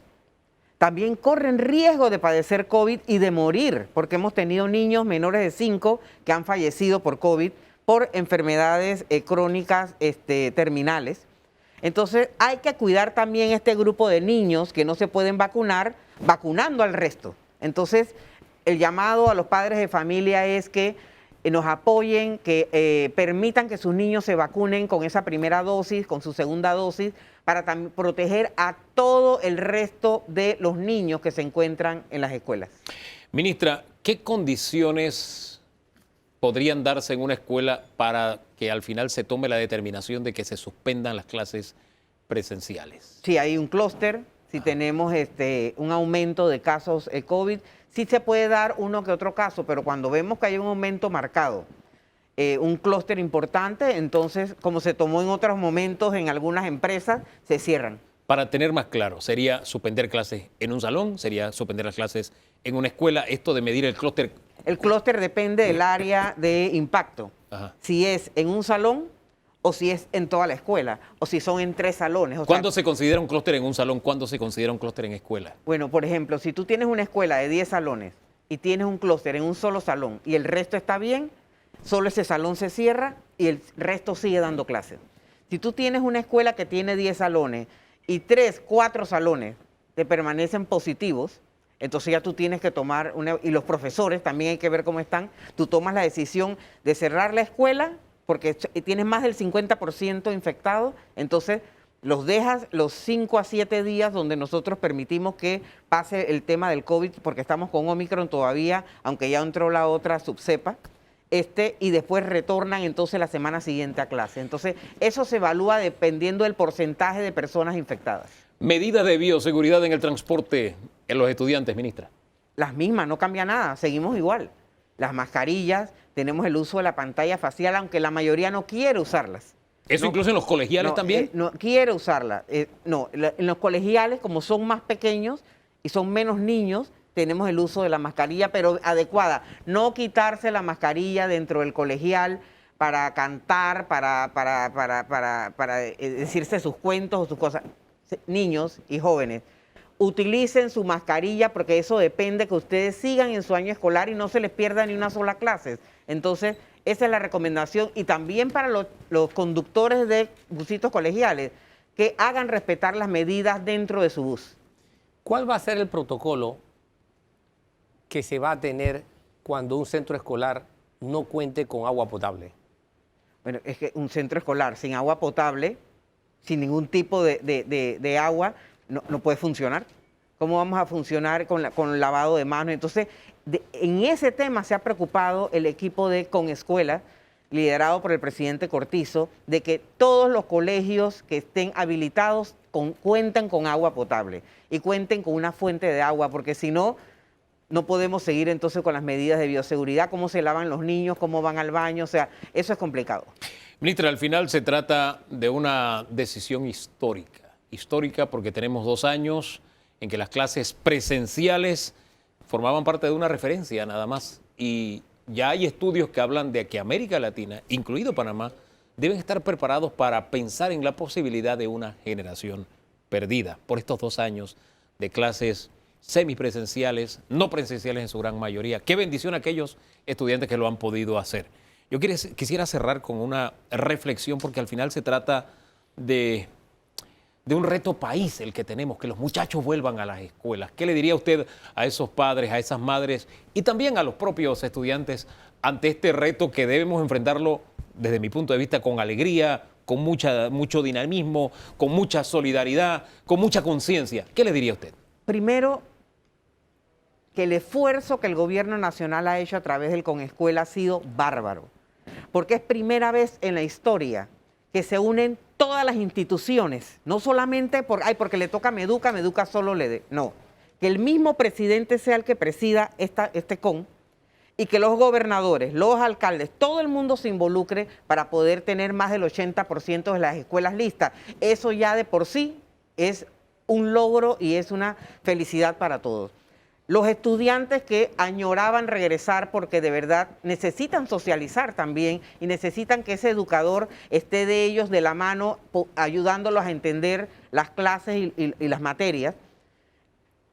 también corren riesgo de padecer COVID y de morir, porque hemos tenido niños menores de 5 que han fallecido por COVID, por enfermedades crónicas terminales. Entonces, hay que cuidar también este grupo de niños que no se pueden vacunar, vacunando al resto. Entonces, el llamado a los padres de familia es que nos apoyen, que permitan que sus niños se vacunen con esa primera dosis, con su segunda dosis, para también proteger a todo el resto de los niños que se encuentran en las escuelas. Ministra, ¿qué condiciones podrían darse en una escuela para que al final se tome la determinación de que se suspendan las clases presenciales? Si hay un clúster, si tenemos un aumento de casos COVID, sí se puede dar uno que otro caso, pero cuando vemos que hay un aumento marcado un clúster importante, entonces, como se tomó en otros momentos en algunas empresas, se cierran. Para tener más claro, ¿sería suspender clases en un salón? ¿Sería suspender las clases en una escuela? Esto de medir el clúster. El clúster depende del área de impacto. Ajá. Si es en un salón o si es en toda la escuela, o si son en 3 salones. O ¿Cuándo sea, se considera un clúster en un salón? ¿Cuándo se considera un clúster en escuela? bueno, por ejemplo, si tú tienes una escuela de 10 salones y tienes un clúster en un solo salón y el resto está bien, solo ese salón se cierra y el resto sigue dando clases. Si tú tienes una escuela que tiene 10 salones y 3, 4 salones te permanecen positivos, entonces ya tú tienes que tomar y los profesores también hay que ver cómo están, tú tomas la decisión de cerrar la escuela porque tienes más del 50% infectados, entonces los dejas los 5 a 7 días donde nosotros permitimos que pase el tema del COVID, porque estamos con Omicron todavía, aunque ya entró la otra subcepa, y después retornan entonces la semana siguiente a clase. Entonces, eso se evalúa dependiendo del porcentaje de personas infectadas. Medidas de bioseguridad en el transporte en los estudiantes, ministra. Las mismas, no cambia nada, seguimos igual. Las mascarillas, tenemos el uso de la pantalla facial, aunque la mayoría no quiere usarlas. ¿Eso No, incluso en los colegiales no, también? no quiere usarla. En los colegiales, como son más pequeños y son menos niños, tenemos el uso de la mascarilla, pero adecuada. No quitarse la mascarilla dentro del colegial para cantar, para decirse sus cuentos o sus cosas. Niños y jóvenes, utilicen su mascarilla porque eso depende que ustedes sigan en su año escolar y no se les pierda ni una sola clase. Entonces, esa es la recomendación. Y también para los conductores de busitos colegiales, que hagan respetar las medidas dentro de su bus. ¿Cuál va a ser el protocolo que se va a tener cuando un centro escolar no cuente con agua potable? Bueno, es que un centro escolar sin agua potable, sin ningún tipo de agua, no puede funcionar. ¿Cómo vamos a funcionar con lavado de manos? Entonces, en ese tema se ha preocupado el equipo de Conescuela, liderado por el presidente Cortizo, de que todos los colegios que estén habilitados cuenten con agua potable y cuenten con una fuente de agua, porque si no, no podemos seguir entonces con las medidas de bioseguridad, cómo se lavan los niños, cómo van al baño, o sea, eso es complicado. Ministra, al final se trata de una decisión histórica porque tenemos 2 años en que las clases presenciales formaban parte de una referencia nada más y ya hay estudios que hablan de que América Latina, incluido Panamá, deben estar preparados para pensar en la posibilidad de una generación perdida por estos 2 años de clases semipresenciales, no presenciales en su gran mayoría. Qué bendición a aquellos estudiantes que lo han podido hacer. Yo quisiera cerrar con una reflexión porque al final se trata de un reto país el que tenemos, que los muchachos vuelvan a las escuelas. ¿Qué le diría usted a esos padres, a esas madres y también a los propios estudiantes ante este reto que debemos enfrentarlo desde mi punto de vista con alegría, con mucho dinamismo, con mucha solidaridad, con mucha conciencia? ¿Qué le diría usted? Primero, que el esfuerzo que el gobierno nacional ha hecho a través del Conescuela ha sido bárbaro, porque es primera vez en la historia que se unen todas las instituciones, no solamente porque le toca a Meduca solo le dé, no, que el mismo presidente sea el que presida este CON y que los gobernadores, los alcaldes, todo el mundo se involucre para poder tener más del 80% de las escuelas listas. Eso ya de por sí es un logro y es una felicidad para todos. Los estudiantes que añoraban regresar porque de verdad necesitan socializar también y necesitan que ese educador esté de ellos de la mano, ayudándolos a entender las clases y las materias.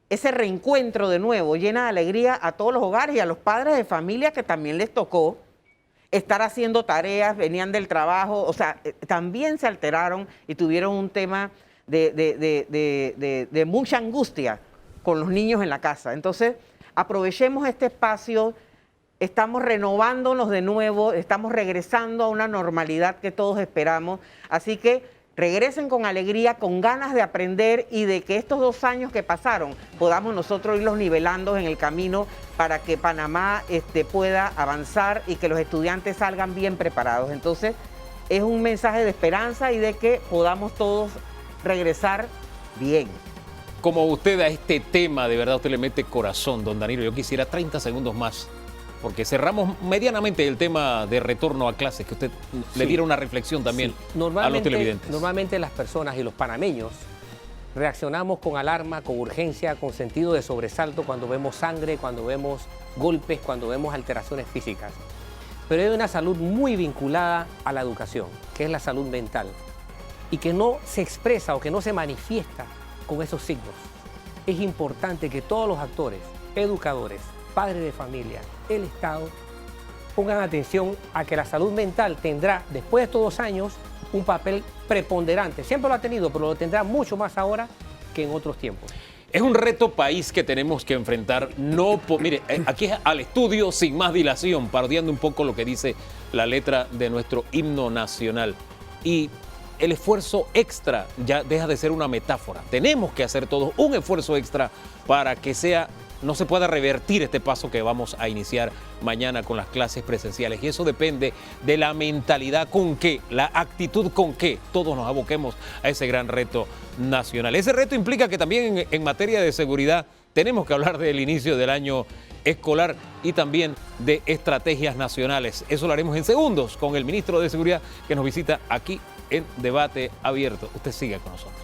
Ese reencuentro de nuevo llena de alegría a todos los hogares y a los padres de familia que también les tocó estar haciendo tareas, venían del trabajo, o sea, también se alteraron y tuvieron un tema de mucha angustia con los niños en la casa. Entonces, aprovechemos este espacio, estamos renovándonos de nuevo, estamos regresando a una normalidad que todos esperamos, así que regresen con alegría, con ganas de aprender y de que estos 2 años que pasaron podamos nosotros irlos nivelando en el camino para que Panamá pueda avanzar y que los estudiantes salgan bien preparados. Entonces, es un mensaje de esperanza y de que podamos todos regresar bien. Como usted a este tema, de verdad usted le mete corazón, don Danilo. Yo quisiera 30 segundos más porque cerramos medianamente el tema de retorno a clases, que usted le diera una reflexión también a los televidentes. Normalmente las personas y los panameños reaccionamos con alarma, con urgencia, con sentido de sobresalto cuando vemos sangre, cuando vemos golpes, cuando vemos alteraciones físicas. Pero hay una salud muy vinculada a la educación, que es la salud mental, y que no se expresa o que no se manifiesta con esos signos. Es importante que todos los actores, educadores, padres de familia, el Estado, pongan atención a que la salud mental tendrá, después de estos 2 años, un papel preponderante. Siempre lo ha tenido, pero lo tendrá mucho más ahora que en otros tiempos. Es un reto país que tenemos que enfrentar. Mire, aquí es al estudio sin más dilación, parodiando un poco lo que dice la letra de nuestro himno nacional. Y el esfuerzo extra ya deja de ser una metáfora. Tenemos que hacer todos un esfuerzo extra para que no se pueda revertir este paso que vamos a iniciar mañana con las clases presenciales. Y eso depende de la mentalidad con que, la actitud con que todos nos aboquemos a ese gran reto nacional. Ese reto implica que también en materia de seguridad tenemos que hablar del inicio del año escolar y también de estrategias nacionales. Eso lo haremos en segundos con el ministro de Seguridad que nos visita aquí en Debate Abierto. Usted siga con nosotros.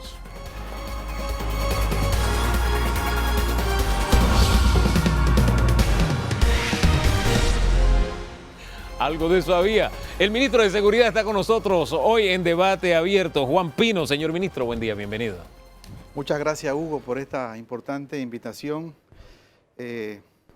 Algo de eso había. El ministro de Seguridad está con nosotros hoy en Debate Abierto. Juan Pino, señor ministro, buen día, bienvenido. Muchas gracias, Hugo, por esta importante invitación.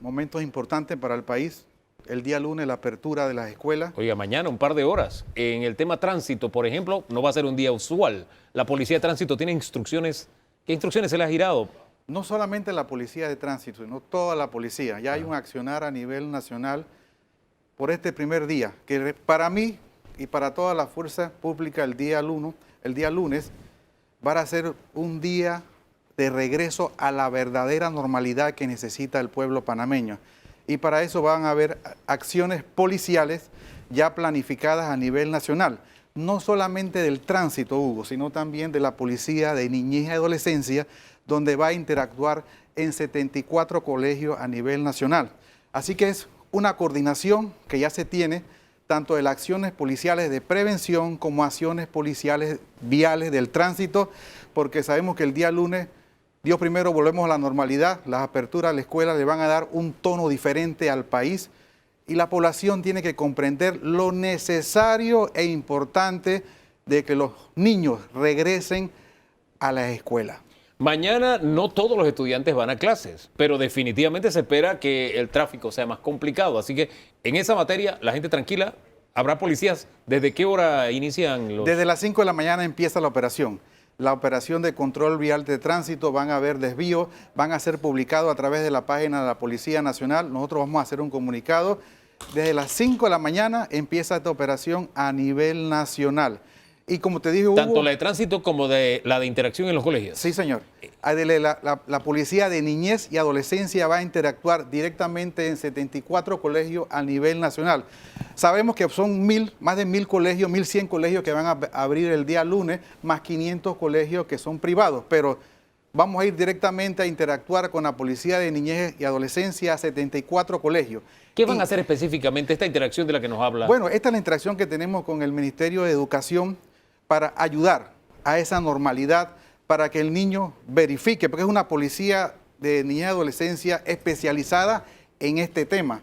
Momentos importantes para el país. El día lunes, la apertura de las escuelas. Oiga, mañana un par de horas. En el tema tránsito, por ejemplo, no va a ser un día usual. La Policía de Tránsito tiene instrucciones. ¿Qué instrucciones se le ha girado? No solamente la Policía de Tránsito, sino toda la policía. Ya hay un accionar a nivel nacional por este primer día, que para mí y para toda la fuerza pública el día lunes, va a ser un día de regreso a la verdadera normalidad que necesita el pueblo panameño. Y para eso van a haber acciones policiales ya planificadas a nivel nacional. No solamente del tránsito, Hugo, sino también de la Policía de Niñez y Adolescencia, donde va a interactuar en 74 colegios a nivel nacional. Así que es una coordinación que ya se tiene, tanto de las acciones policiales de prevención como acciones policiales viales del tránsito, porque sabemos que el día lunes, Dios primero, volvemos a la normalidad, las aperturas de la escuela le van a dar un tono diferente al país y la población tiene que comprender lo necesario e importante de que los niños regresen a las escuelas. Mañana no todos los estudiantes van a clases, pero definitivamente se espera que el tráfico sea más complicado. Así que en esa materia, la gente tranquila, habrá policías. ¿Desde qué hora inician los...? Desde las 5 de la mañana empieza la operación. La operación de control vial de tránsito, van a haber desvíos, van a ser publicados a través de la página de la Policía Nacional. Nosotros vamos a hacer un comunicado. Desde las 5 de la mañana empieza esta operación a nivel nacional. Y como te dije, Hugo, tanto la de tránsito como la de interacción en los colegios. Sí, señor. La Policía de Niñez y Adolescencia va a interactuar directamente en 74 colegios a nivel nacional. Sabemos que son más de 1.000 colegios, 1.100 colegios que van a abrir el día lunes, más 500 colegios que son privados, pero vamos a ir directamente a interactuar con la Policía de Niñez y Adolescencia a 74 colegios. ¿Qué van a hacer específicamente esta interacción de la que nos habla? Bueno, esta es la interacción que tenemos con el Ministerio de Educación para ayudar a esa normalidad, para que el niño verifique, porque es una policía de niñez y adolescencia especializada en este tema,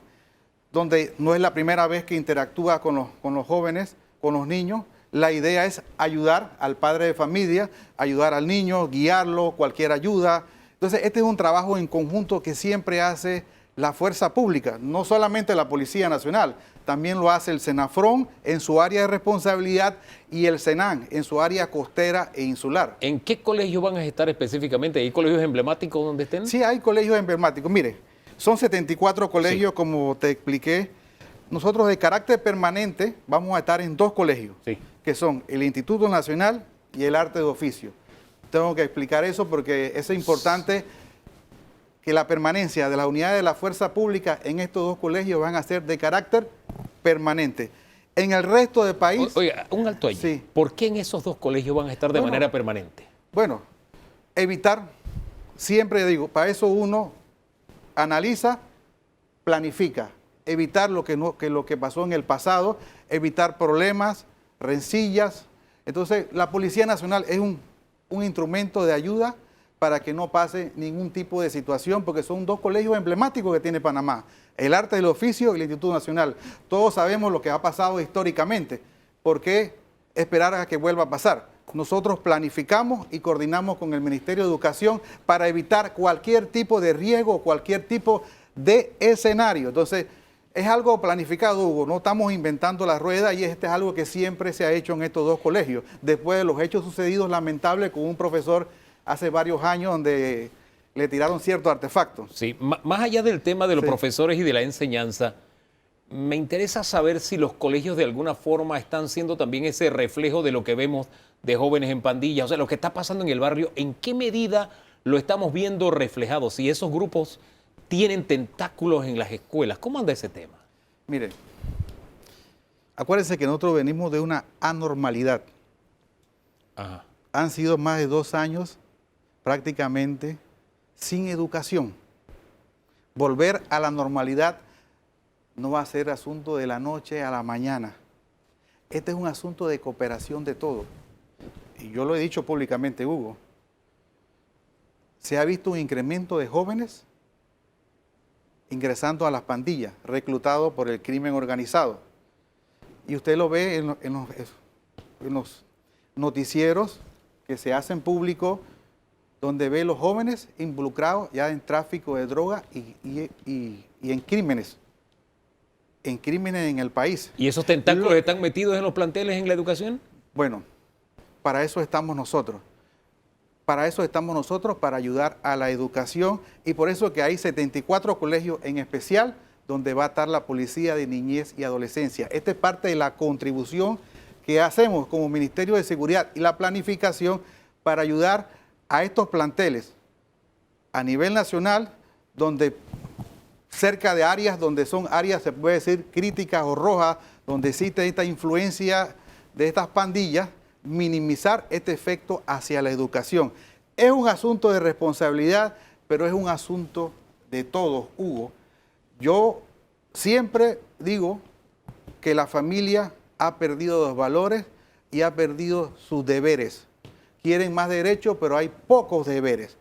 donde no es la primera vez que interactúa con los jóvenes, con los niños. La idea es ayudar al padre de familia, ayudar al niño, guiarlo, cualquier ayuda. Entonces, este es un trabajo en conjunto que siempre hace la fuerza pública, no solamente la Policía Nacional, también lo hace el Senafrón en su área de responsabilidad y el Senan en su área costera e insular. ¿En qué colegios van a estar específicamente? ¿Hay colegios emblemáticos donde estén? Sí, hay colegios emblemáticos. Mire, son 74 colegios, sí, como te expliqué. Nosotros de carácter permanente vamos a estar en 2 colegios, sí, que son el Instituto Nacional y el Arte de Oficio. Tengo que explicar eso porque es importante que la permanencia de las unidades de la fuerza pública en estos 2 colegios van a ser de carácter permanente. En el resto del país... Oiga, un alto allí. Sí. ¿Por qué en esos 2 colegios van a estar de manera permanente? Bueno, evitar, siempre digo, para eso uno analiza, planifica evitar lo que pasó en el pasado, evitar problemas, rencillas. Entonces, la Policía Nacional es un instrumento de ayuda para que no pase ningún tipo de situación, porque son dos colegios emblemáticos que tiene Panamá, el Arte del Oficio y el Instituto Nacional. Todos sabemos lo que ha pasado históricamente. ¿Por qué esperar a que vuelva a pasar? Nosotros planificamos y coordinamos con el Ministerio de Educación para evitar cualquier tipo de riesgo, cualquier tipo de escenario. Entonces, es algo planificado, Hugo, no estamos inventando la rueda y este es algo que siempre se ha hecho en estos dos colegios. Después de los hechos sucedidos lamentables con un profesor hace varios años donde le tiraron ciertos artefactos. Sí, más allá del tema de los profesores y de la enseñanza, me interesa saber si los colegios de alguna forma están siendo también ese reflejo de lo que vemos de jóvenes en pandillas, o sea, lo que está pasando en el barrio, ¿en qué medida lo estamos viendo reflejado? Si esos grupos tienen tentáculos en las escuelas, ¿cómo anda ese tema? Mire, acuérdense que nosotros venimos de una anormalidad. Ajá. Han sido más de 2 años prácticamente sin educación. Volver a la normalidad no va a ser asunto de la noche a la mañana. Este es un asunto de cooperación de todos. Y yo lo he dicho públicamente, Hugo. Se ha visto un incremento de jóvenes ingresando a las pandillas, reclutados por el crimen organizado. Y usted lo ve en los noticieros que se hacen públicos, donde ve los jóvenes involucrados ya en tráfico de droga y en crímenes en el país. ¿Y esos tentáculos están metidos en los planteles en la educación? Bueno, para eso estamos nosotros. Para eso estamos nosotros, para ayudar a la educación, y por eso que hay 74 colegios en especial donde va a estar la Policía de Niñez y Adolescencia. Esta es parte de la contribución que hacemos como Ministerio de Seguridad y la planificación para ayudar a estos planteles a nivel nacional, donde cerca de áreas donde son áreas, se puede decir, críticas o rojas, donde existe esta influencia de estas pandillas, minimizar este efecto hacia la educación. Es un asunto de responsabilidad, pero es un asunto de todos, Hugo. Yo siempre digo que la familia ha perdido los valores y ha perdido sus deberes. Quieren más derechos, pero hay pocos deberes.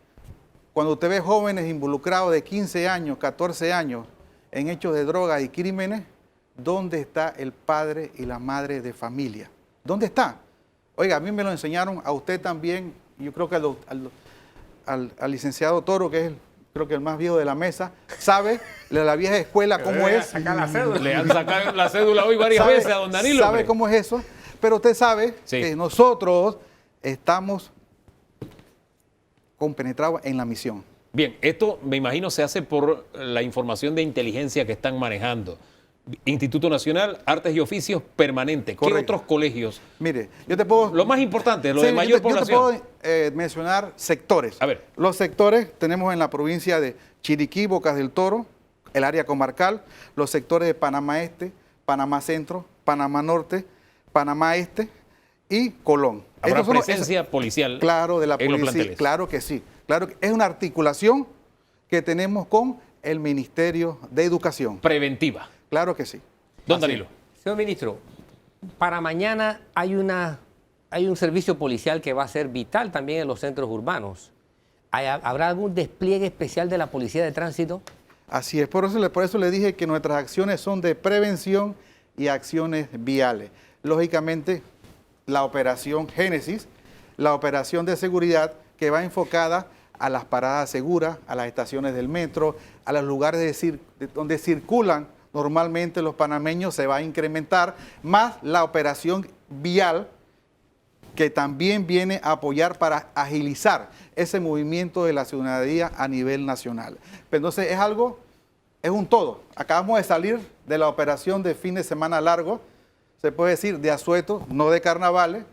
Cuando usted ve jóvenes involucrados de 15 años, 14 años en hechos de drogas y crímenes, ¿dónde está el padre y la madre de familia? ¿Dónde está? Oiga, a mí me lo enseñaron, a usted también, yo creo que al licenciado Toro, que es creo que el más viejo de la mesa, sabe de la vieja escuela cómo es. Le han sacado la cédula hoy varias veces a don Danilo. ¿Sabe cómo es eso? Pero usted sabe que nosotros estamos compenetrados en la misión. Bien, esto me imagino se hace por la información de inteligencia que están manejando. Instituto Nacional, Artes y Oficios permanente. ¿Qué otros colegios? Mire, yo te puedo... Lo más importante, lo de mayor población. Yo te puedo mencionar sectores. A ver. Los sectores tenemos en la provincia de Chiriquí, Bocas del Toro, el área comarcal, los sectores de Panamá Este, Panamá Centro, Panamá Norte, Panamá Este y Colón. ¿Habrá presencia policial? Claro, de la en los policía. planteles? Claro que sí. Claro que es una articulación que tenemos con el Ministerio de Educación. Preventiva. Claro que sí. Don Danilo. Señor ministro, para mañana hay un servicio policial que va a ser vital también en los centros urbanos. ¿Habrá algún despliegue especial de la Policía de Tránsito? Así es, por eso le dije que nuestras acciones son de prevención y acciones viales. Lógicamente, la operación Génesis, la operación de seguridad que va enfocada a las paradas seguras, a las estaciones del metro, a los lugares donde circulan normalmente los panameños, se va a incrementar, más la operación vial, que también viene a apoyar para agilizar ese movimiento de la ciudadanía a nivel nacional. Pero entonces es un todo. Acabamos de salir de la operación de fin de semana largo, se puede decir de asueto, no de carnavales,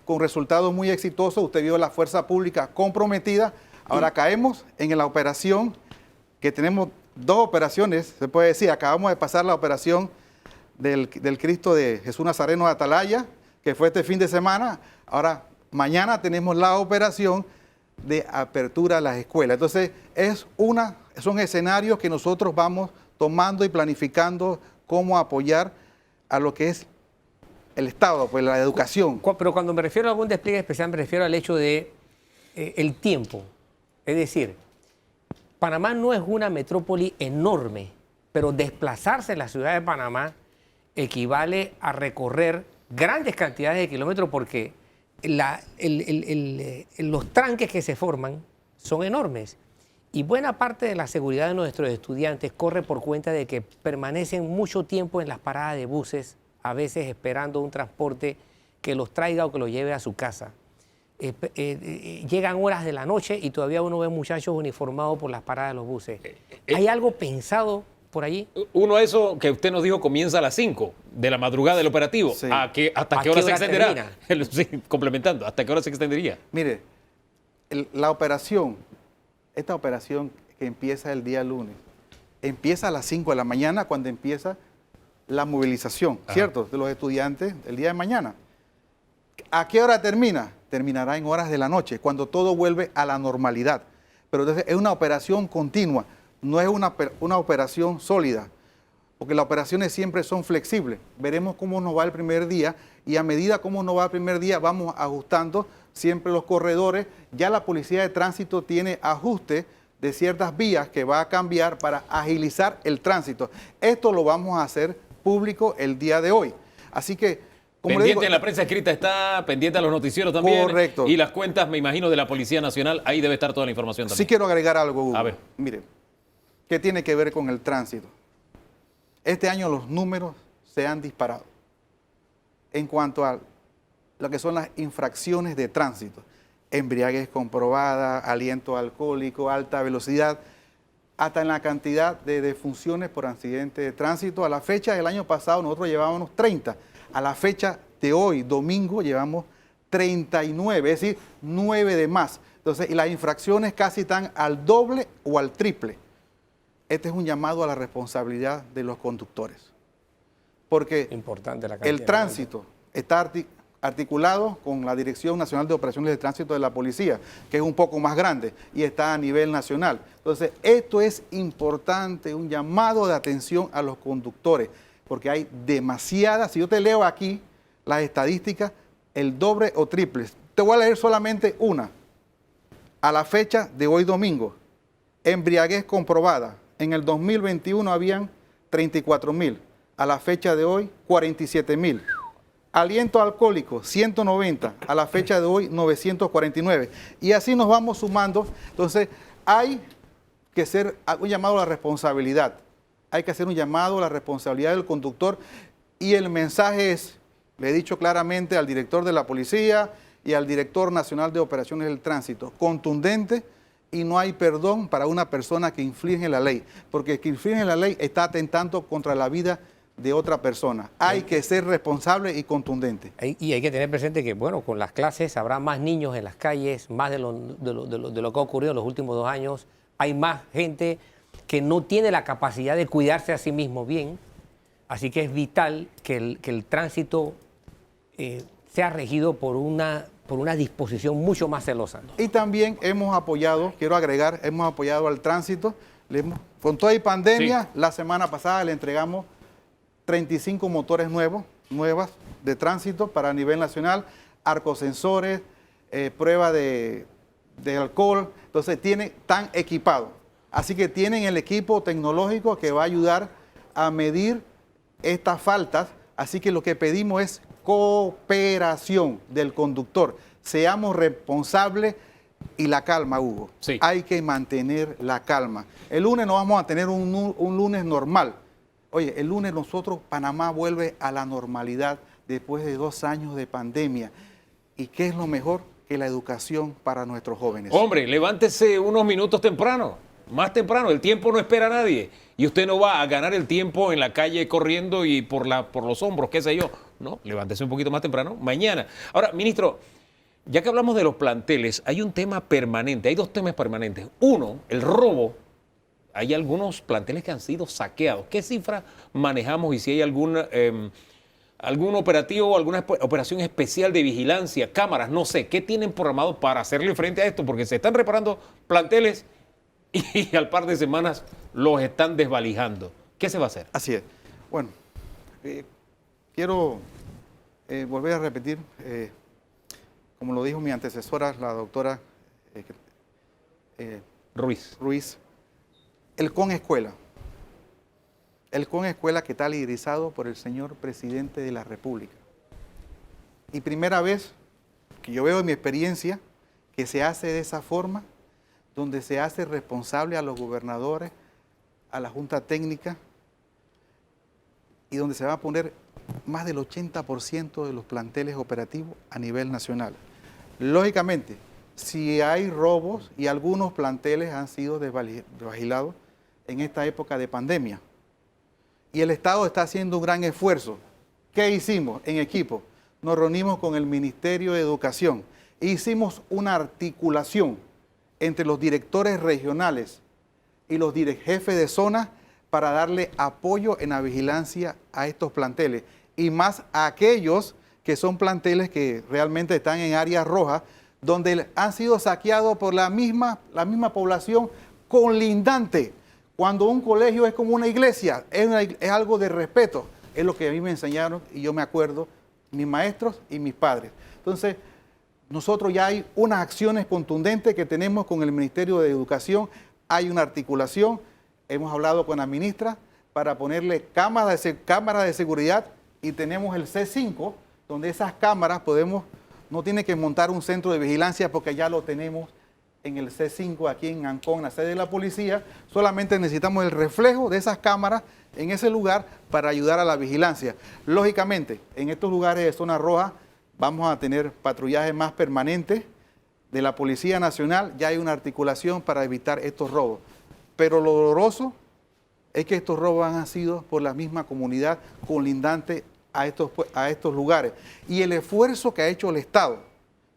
con resultados muy exitosos. Usted vio la fuerza pública comprometida. Ahora caemos en la operación que tenemos 2 operaciones, se puede decir. Acabamos de pasar la operación del Cristo de Jesús Nazareno de Atalaya, que fue este fin de semana. Ahora, mañana tenemos la operación de apertura a las escuelas. Entonces, son escenarios que nosotros vamos tomando y planificando cómo apoyar a lo que es el Estado, pues la educación. Pero cuando me refiero a algún despliegue especial, me refiero al hecho de el tiempo. Es decir, Panamá no es una metrópoli enorme, pero desplazarse en la ciudad de Panamá equivale a recorrer grandes cantidades de kilómetros porque los tranques que se forman son enormes. Y buena parte de la seguridad de nuestros estudiantes corre por cuenta de que permanecen mucho tiempo en las paradas de buses, a veces esperando un transporte que los traiga o que los lleve a su casa. Llegan horas de la noche y todavía uno ve muchachos uniformados por las paradas de los buses. ¿Hay algo pensado por allí? Uno, eso que usted nos dijo comienza a las 5 de la madrugada del operativo. Sí. ¿Hasta qué hora se extenderá? Sí, complementando, ¿hasta qué hora se extendería? Mire, esta operación que empieza el día lunes, empieza a las 5 de la mañana cuando empieza la movilización, ¿cierto? De los estudiantes el día de mañana. ¿A qué hora termina? Terminará en horas de la noche, cuando todo vuelve a la normalidad. Pero entonces es una operación continua, no es una operación sólida, porque las operaciones siempre son flexibles. Veremos cómo nos va el primer día y a medida cómo nos va el primer día vamos ajustando siempre los corredores. Ya la Policía de Tránsito tiene ajuste de ciertas vías que va a cambiar para agilizar el tránsito. Esto lo vamos a hacer público el día de hoy. Así que, como pendiente le digo, en la prensa escrita está, pendiente a los noticieros también. Correcto. Y las cuentas, me imagino, de la Policía Nacional, ahí debe estar toda la información también. sí quiero agregar algo, Hugo. A ver. Mire, ¿qué tiene que ver con el tránsito? Este año los números se han disparado en cuanto a lo que son las infracciones de tránsito. Embriaguez comprobada, aliento alcohólico, alta velocidad, hasta en la cantidad de defunciones por accidente de tránsito. A la fecha del año pasado nosotros llevábamos 30. A la fecha de hoy, domingo, llevamos 39, es decir, 9 de más. Entonces, y las infracciones casi están al doble o al triple. Este es un llamado a la responsabilidad de los conductores. Porque Importante la cantidad el tránsito está articulado con la Dirección Nacional de Operaciones de Tránsito de la Policía, que es un poco más grande y está a nivel nacional. Entonces, esto es importante, un llamado de atención a los conductores, porque hay demasiadas, si yo te leo aquí las estadísticas, el doble o triple. Te voy a leer solamente una. A la fecha de hoy domingo, embriaguez comprobada. En el 2021 habían 34,000. A la fecha de hoy, 47,000. Aliento alcohólico, 190. A la fecha de hoy, 949. Y así nos vamos sumando. Entonces, hay que hacer un llamado a la responsabilidad. Hay que hacer un llamado a la responsabilidad del conductor. Y el mensaje es, le he dicho claramente al director de la policía y al director nacional de operaciones del tránsito, contundente, y no hay perdón para una persona que infringe la ley, porque el que infringe la ley está atentando contra la vida de otra persona. Hay que ser responsable y contundente. Y hay que tener presente que, bueno, con las clases habrá más niños en las calles, más de lo que ha ocurrido en los últimos 2 años. Hay más gente que no tiene la capacidad de cuidarse a sí mismo bien. Así que es vital que el tránsito sea regido por una disposición mucho más celosa. Y también hemos apoyado, quiero agregar, hemos apoyado al tránsito. Con toda y pandemia, Sí. La semana pasada le entregamos 35 motores nuevas de tránsito para nivel nacional, arcosensores, prueba de alcohol. Entonces, están equipados. Así que tienen el equipo tecnológico que va a ayudar a medir estas faltas. Así que lo que pedimos es cooperación del conductor. Seamos responsables y la calma, Hugo. Sí. Hay que mantener la calma. El lunes no vamos a tener un lunes normal. Oye, el lunes Panamá vuelve a la normalidad después de 2 años de pandemia. ¿Y qué es lo mejor? Que la educación para nuestros jóvenes. Hombre, levántese unos minutos temprano, más temprano, el tiempo no espera a nadie. Y usted no va a ganar el tiempo en la calle corriendo y por los hombros, qué sé yo. No, levántese un poquito más temprano, mañana. Ahora, ministro, ya que hablamos de los planteles, hay un tema permanente, hay 2 temas permanentes. Uno, el robo. Hay algunos planteles que han sido saqueados. ¿Qué cifra manejamos y si hay algún operativo o alguna operación especial de vigilancia, cámaras, no sé, qué tienen programado para hacerle frente a esto? Porque se están reparando planteles y al par de semanas los están desvalijando. ¿Qué se va a hacer? Así es. Bueno, quiero volver a repetir, como lo dijo mi antecesora, la doctora Ruiz. el CON Escuela. El CON Escuela que está liderizado por el señor presidente de la República. Y primera vez que yo veo en mi experiencia que se hace de esa forma, donde se hace responsable a los gobernadores, a la Junta Técnica, y donde se va a poner más del 80% de los planteles operativos a nivel nacional. Lógicamente, si hay robos y algunos planteles han sido desvigilados en esta época de pandemia, y el Estado está haciendo un gran esfuerzo. ¿Qué hicimos en equipo? Nos reunimos con el Ministerio de Educación e hicimos una articulación entre los directores regionales y los jefes de zona para darle apoyo en la vigilancia a estos planteles y más a aquellos que son planteles que realmente están en áreas rojas, donde han sido saqueados por la misma población colindante. Cuando un colegio es como una iglesia, es algo de respeto, es lo que a mí me enseñaron y yo me acuerdo, mis maestros y mis padres. Entonces, nosotros ya hay unas acciones contundentes que tenemos con el Ministerio de Educación, hay una articulación, hemos hablado con la ministra para ponerle cámaras de seguridad y tenemos el C5, donde esas cámaras no tiene que montar un centro de vigilancia porque ya lo tenemos en el C5 aquí en Ancón, la sede de la policía. Solamente necesitamos el reflejo de esas cámaras en ese lugar para ayudar a la vigilancia. Lógicamente, en estos lugares de zona roja vamos a tener patrullaje más permanente de la Policía Nacional. Ya hay una articulación para evitar estos robos. Pero lo doloroso es que estos robos han sido por la misma comunidad colindante a estos lugares. Y el esfuerzo que ha hecho el Estado,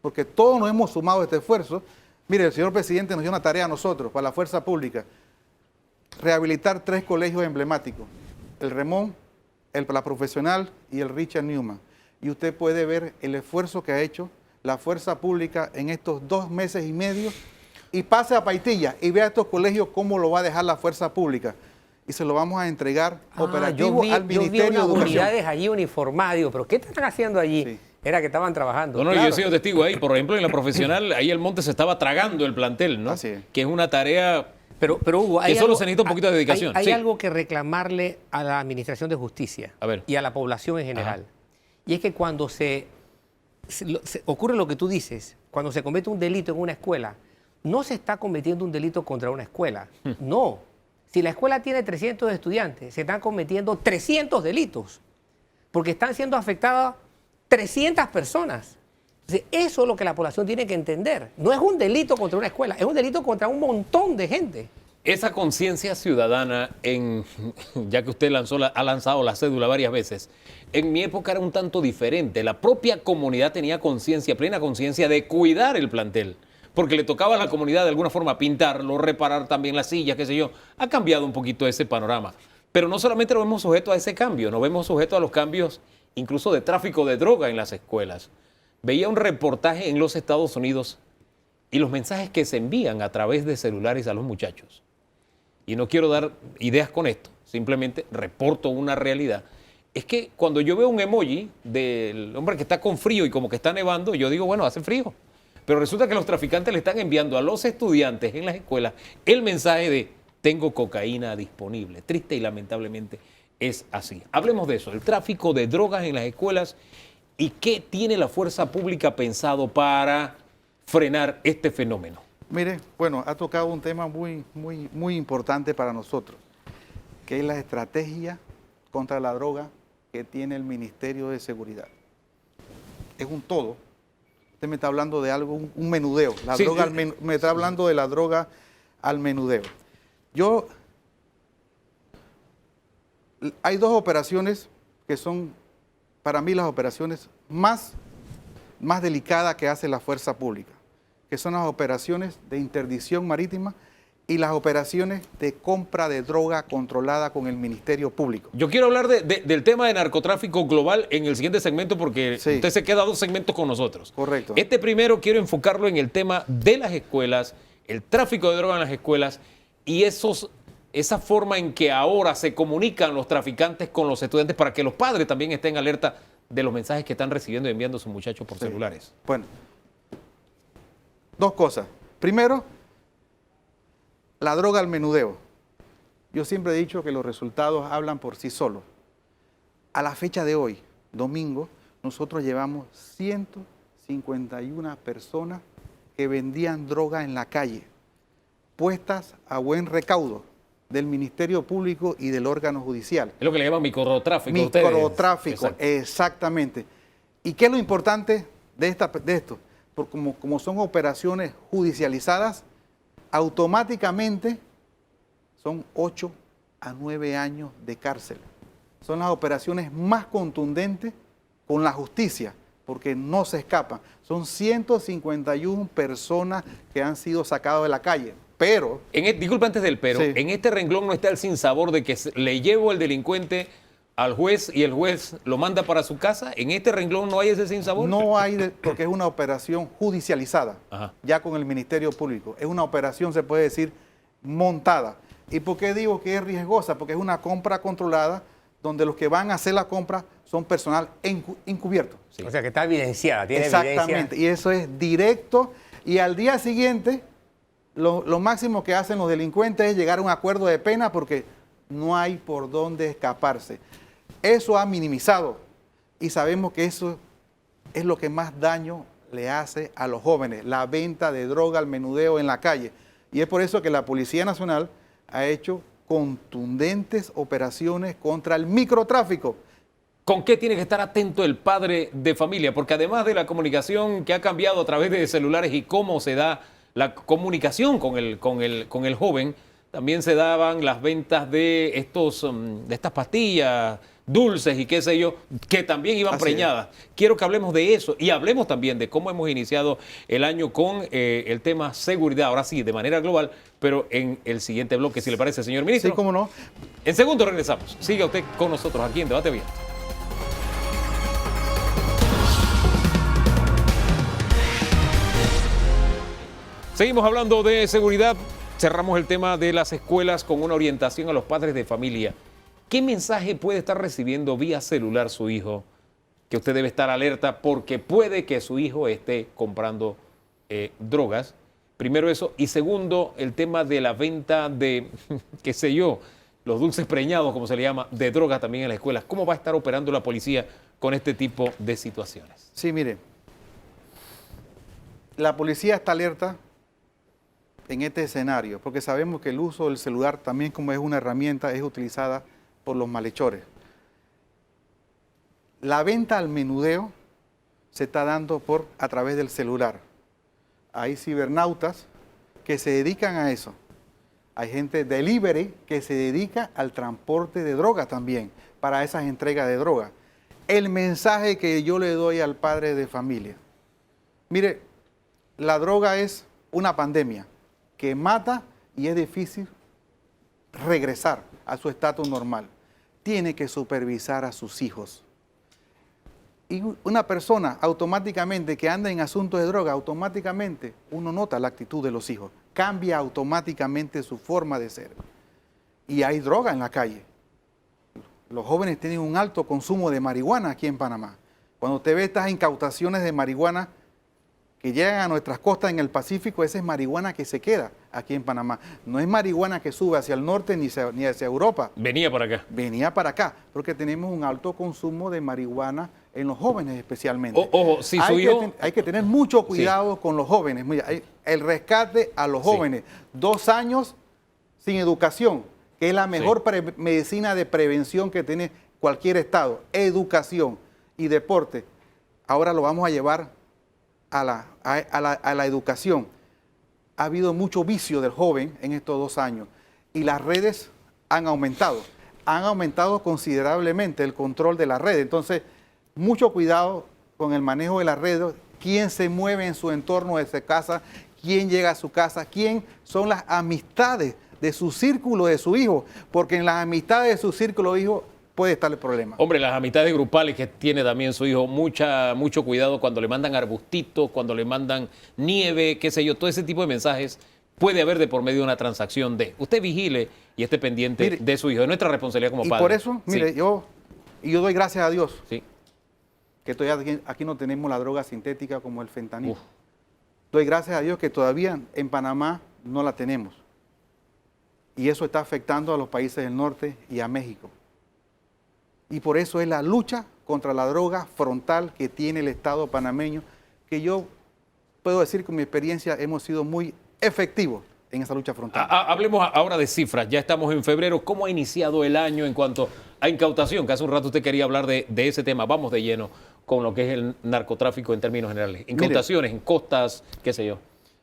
porque todos nos hemos sumado a este esfuerzo. Mire, el señor presidente nos dio una tarea a nosotros, para la fuerza pública, rehabilitar 3 colegios emblemáticos, el Remón, la Profesional y el Richard Newman. Y usted puede ver el esfuerzo que ha hecho la fuerza pública en estos 2 meses y medio, y pase a Paitilla y vea estos colegios cómo lo va a dejar la fuerza pública. Y se lo vamos a entregar operativo al Ministerio de Educación. Yo vi unas unidades allí uniformadas, digo, ¿pero qué están haciendo allí? Sí. Era que estaban trabajando. No, claro. Yo he sido testigo ahí. Por ejemplo, en la Profesional, ahí el monte se estaba tragando el plantel, ¿no? Así es. Que es una tarea pero Hugo, que solo se necesita un poquito de dedicación. Hay algo que reclamarle a la Administración de Justicia y a la población en general. Ajá. Y es que cuando se ocurre lo que tú dices, cuando se comete un delito en una escuela, no se está cometiendo un delito contra una escuela. No. Si la escuela tiene 300 estudiantes, se están cometiendo 300 delitos, porque están siendo afectadas 300 personas. Entonces, eso es lo que la población tiene que entender. No es un delito contra una escuela, es un delito contra un montón de gente. Esa conciencia ciudadana, ya que usted ha lanzado la cédula varias veces, en mi época era un tanto diferente. La propia comunidad tenía conciencia, plena conciencia de cuidar el plantel, porque le tocaba a la comunidad de alguna forma pintarlo, reparar también las sillas, qué sé yo. Ha cambiado un poquito ese panorama. Pero no solamente nos vemos sujetos a ese cambio, nos vemos sujetos a los cambios incluso de tráfico de droga en las escuelas. Veía un reportaje en los Estados Unidos y los mensajes que se envían a través de celulares a los muchachos. Y no quiero dar ideas con esto, simplemente reporto una realidad. Es que cuando yo veo un emoji del hombre que está con frío y como que está nevando, yo digo, bueno, hace frío. Pero resulta que los traficantes le están enviando a los estudiantes en las escuelas el mensaje de tengo cocaína disponible. Triste y lamentablemente es así. Hablemos de eso, el tráfico de drogas en las escuelas y qué tiene la fuerza pública pensado para frenar este fenómeno. Mire, bueno, ha tocado un tema muy importante para nosotros, que es la estrategia contra la droga que tiene el Ministerio de Seguridad. Es un todo. Usted me está hablando de algo, un menudeo. Me está hablando de la droga al menudeo. Hay 2 operaciones que son, para mí, las operaciones más delicadas que hace la fuerza pública, que son las operaciones de interdicción marítima y las operaciones de compra de droga controlada con el Ministerio Público. Yo quiero hablar del tema de narcotráfico global en el siguiente segmento porque usted se queda 2 segmentos con nosotros. Correcto. Este primero quiero enfocarlo en el tema de las escuelas, el tráfico de droga en las escuelas y esos esa forma en que ahora se comunican los traficantes con los estudiantes para que los padres también estén alerta de los mensajes que están recibiendo y enviando a sus muchachos por celulares? Bueno, dos cosas. Primero, la droga al menudeo. Yo siempre he dicho que los resultados hablan por sí solos. A la fecha de hoy, domingo, nosotros llevamos 151 personas que vendían droga en la calle, puestas a buen recaudo del Ministerio Público y del órgano judicial. Es lo que le llaman microtráfico. Microtráfico, Exacto. exactamente. ¿Y qué es lo importante de esto? Porque como son operaciones judicializadas, automáticamente son 8 a 9 años de cárcel. Son las operaciones más contundentes con la justicia, porque no se escapan. Son 151 personas que han sido sacadas de la calle. Pero, Disculpa antes del pero, Sí. en este renglón no está el sinsabor de que le llevo el delincuente al juez y el juez lo manda para su casa. ¿En este renglón no hay ese sinsabor? no hay, porque es una operación judicializada, Ajá. ya con el Ministerio Público. Es una operación, se puede decir, montada. ¿Y por qué digo que es riesgosa? Porque es una compra controlada, donde los que van a hacer la compra son personal encubierto. Sí. O sea, que está evidenciada, tiene Exactamente, y eso es directo. Y al día siguiente, lo máximo que hacen los delincuentes es llegar a un acuerdo de pena porque no hay por dónde escaparse. Eso ha minimizado y sabemos que eso es lo que más daño le hace a los jóvenes, la venta de droga al menudeo en la calle. Y es por eso que la Policía Nacional ha hecho contundentes operaciones contra el microtráfico. ¿Con qué tiene que estar atento el padre de familia? Porque además de la comunicación que ha cambiado a través de celulares y cómo se da la comunicación con el joven, también se daban las ventas de estas pastillas dulces y qué sé yo, que también iban Así preñadas. Quiero que hablemos de eso y hablemos también de cómo hemos iniciado el año con el tema seguridad, ahora sí, de manera global, pero en el siguiente bloque, si le parece, señor ministro. Sí, cómo no. En segundo regresamos. Siga usted con nosotros aquí en Debate Abierto. Seguimos hablando de seguridad. Cerramos el tema de las escuelas con una orientación a los padres de familia. ¿Qué mensaje puede estar recibiendo vía celular su hijo? Que usted debe estar alerta porque puede que su hijo esté comprando drogas. Primero eso. Y segundo, el tema de la venta de, qué sé yo, los dulces preñados, como se le llama, de drogas también en las escuelas. ¿Cómo va a estar operando la policía con este tipo de situaciones? Sí, mire, la policía está alerta en este escenario, porque sabemos que el uso del celular también como es una herramienta, es utilizada por los malhechores. La venta al menudeo se está dando a través del celular. Hay cibernautas que se dedican a eso. Hay gente delivery que se dedica al transporte de droga también, para esas entregas de droga. El mensaje que yo le doy al padre de familia. Mire, la droga es una pandemia que mata y es difícil regresar a su estatus normal. Tiene que supervisar a sus hijos. Y una persona automáticamente que anda en asuntos de droga, automáticamente uno nota la actitud de los hijos. Cambia automáticamente su forma de ser. Y hay droga en la calle. Los jóvenes tienen un alto consumo de marihuana aquí en Panamá. Cuando usted ve estas incautaciones de marihuana que llegan a nuestras costas en el Pacífico, esa es marihuana que se queda aquí en Panamá. No es marihuana que sube hacia el norte ni hacia Europa. Venía por acá. Venía para acá, porque tenemos un alto consumo de marihuana en los jóvenes especialmente. Ojo, si su hijo... Hay que tener mucho cuidado con los jóvenes. Mira, el rescate a los jóvenes. 2 años sin educación, que es la mejor medicina de prevención que tiene cualquier estado. Educación y deporte. Ahora lo vamos a llevar a la educación. Ha habido mucho vicio del joven en estos 2 años y las redes han aumentado considerablemente el control de las redes. Entonces, mucho cuidado con el manejo de las redes, quién se mueve en su entorno de su casa, quién llega a su casa, quién son las amistades de su círculo de su hijo, porque en las amistades de su círculo de hijo puede estar el problema. Hombre, las amistades grupales que tiene también su hijo, mucho cuidado cuando le mandan arbustitos, cuando le mandan nieve, qué sé yo, todo ese tipo de mensajes puede haber de por medio una transacción de. Usted vigile y esté pendiente Mire, de su hijo. Es nuestra responsabilidad como Y padre. por eso, mire, Sí, yo doy gracias a Dios sí. que todavía aquí no tenemos la droga sintética como el fentanilo. Uf. Doy gracias a Dios que todavía en Panamá no la tenemos. Y eso está afectando a los países del norte y a México. Y por eso es la lucha contra la droga frontal que tiene el Estado panameño, que yo puedo decir que con mi experiencia hemos sido muy efectivos en esa lucha frontal. Hablemos ahora de cifras. Ya estamos en febrero. ¿Cómo ha iniciado el año en cuanto a incautación? Que hace un rato usted quería hablar de ese tema. Vamos de lleno con lo que es el narcotráfico en términos generales. Incautaciones en costas, qué sé yo.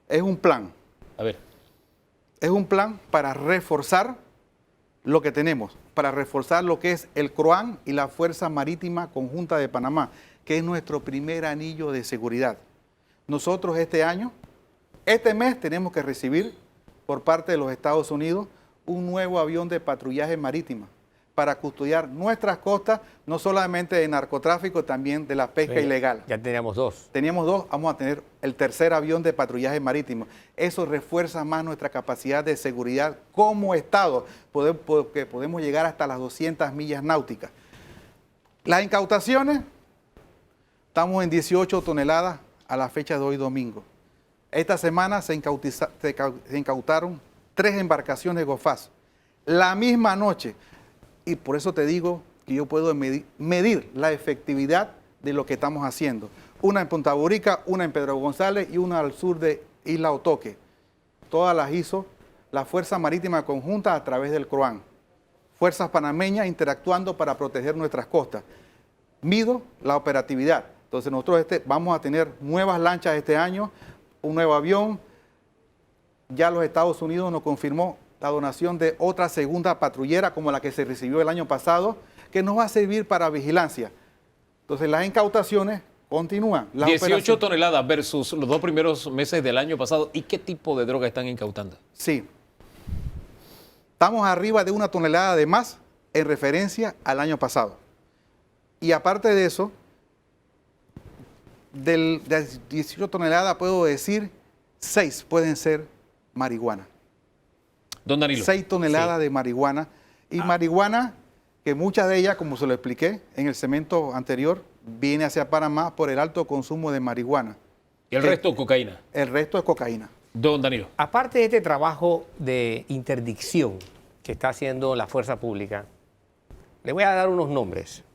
Es un plan. A ver. Es un plan para reforzar lo que tenemos, para reforzar lo que es el CROAN y la Fuerza Marítima Conjunta de Panamá, que es nuestro primer anillo de seguridad. Nosotros este mes tenemos que recibir por parte de los Estados Unidos un nuevo avión de patrullaje marítima para custodiar nuestras costas, no solamente de narcotráfico, también de la pesca ilegal. Ya teníamos 2. Teníamos 2, vamos a tener el tercer avión de patrullaje marítimo. Eso refuerza más nuestra capacidad de seguridad como Estado, porque podemos llegar hasta las 200 millas náuticas. Las incautaciones, estamos en 18 toneladas a la fecha de hoy domingo. Esta semana se incautaron 3 embarcaciones GOFAS. La misma noche. Y por eso te digo que yo puedo medir la efectividad de lo que estamos haciendo. Una en Punta Borica, una en Pedro González y una al sur de Isla Otoque. Todas las hizo la Fuerza Marítima Conjunta a través del CROAN. Fuerzas panameñas interactuando para proteger nuestras costas. Mido la operatividad. Entonces nosotros vamos a tener nuevas lanchas este año, un nuevo avión. Ya los Estados Unidos nos confirmó la donación de otra segunda patrullera como la que se recibió el año pasado, que nos va a servir para vigilancia. Entonces las incautaciones continúan. 18 toneladas versus los 2 primeros meses del año pasado. ¿Y qué tipo de droga están incautando? Sí. Estamos arriba de 1 tonelada de más en referencia al año pasado. Y aparte de eso, de 18 toneladas puedo decir 6 pueden ser marihuana. Don Danilo. 6 toneladas de marihuana. Y marihuana, que muchas de ellas, como se lo expliqué en el segmento anterior, viene hacia Panamá por el alto consumo de marihuana. ¿Y el resto cocaína? El resto es cocaína. Don Danilo. Aparte de este trabajo de interdicción que está haciendo la fuerza pública, le voy a dar unos nombres.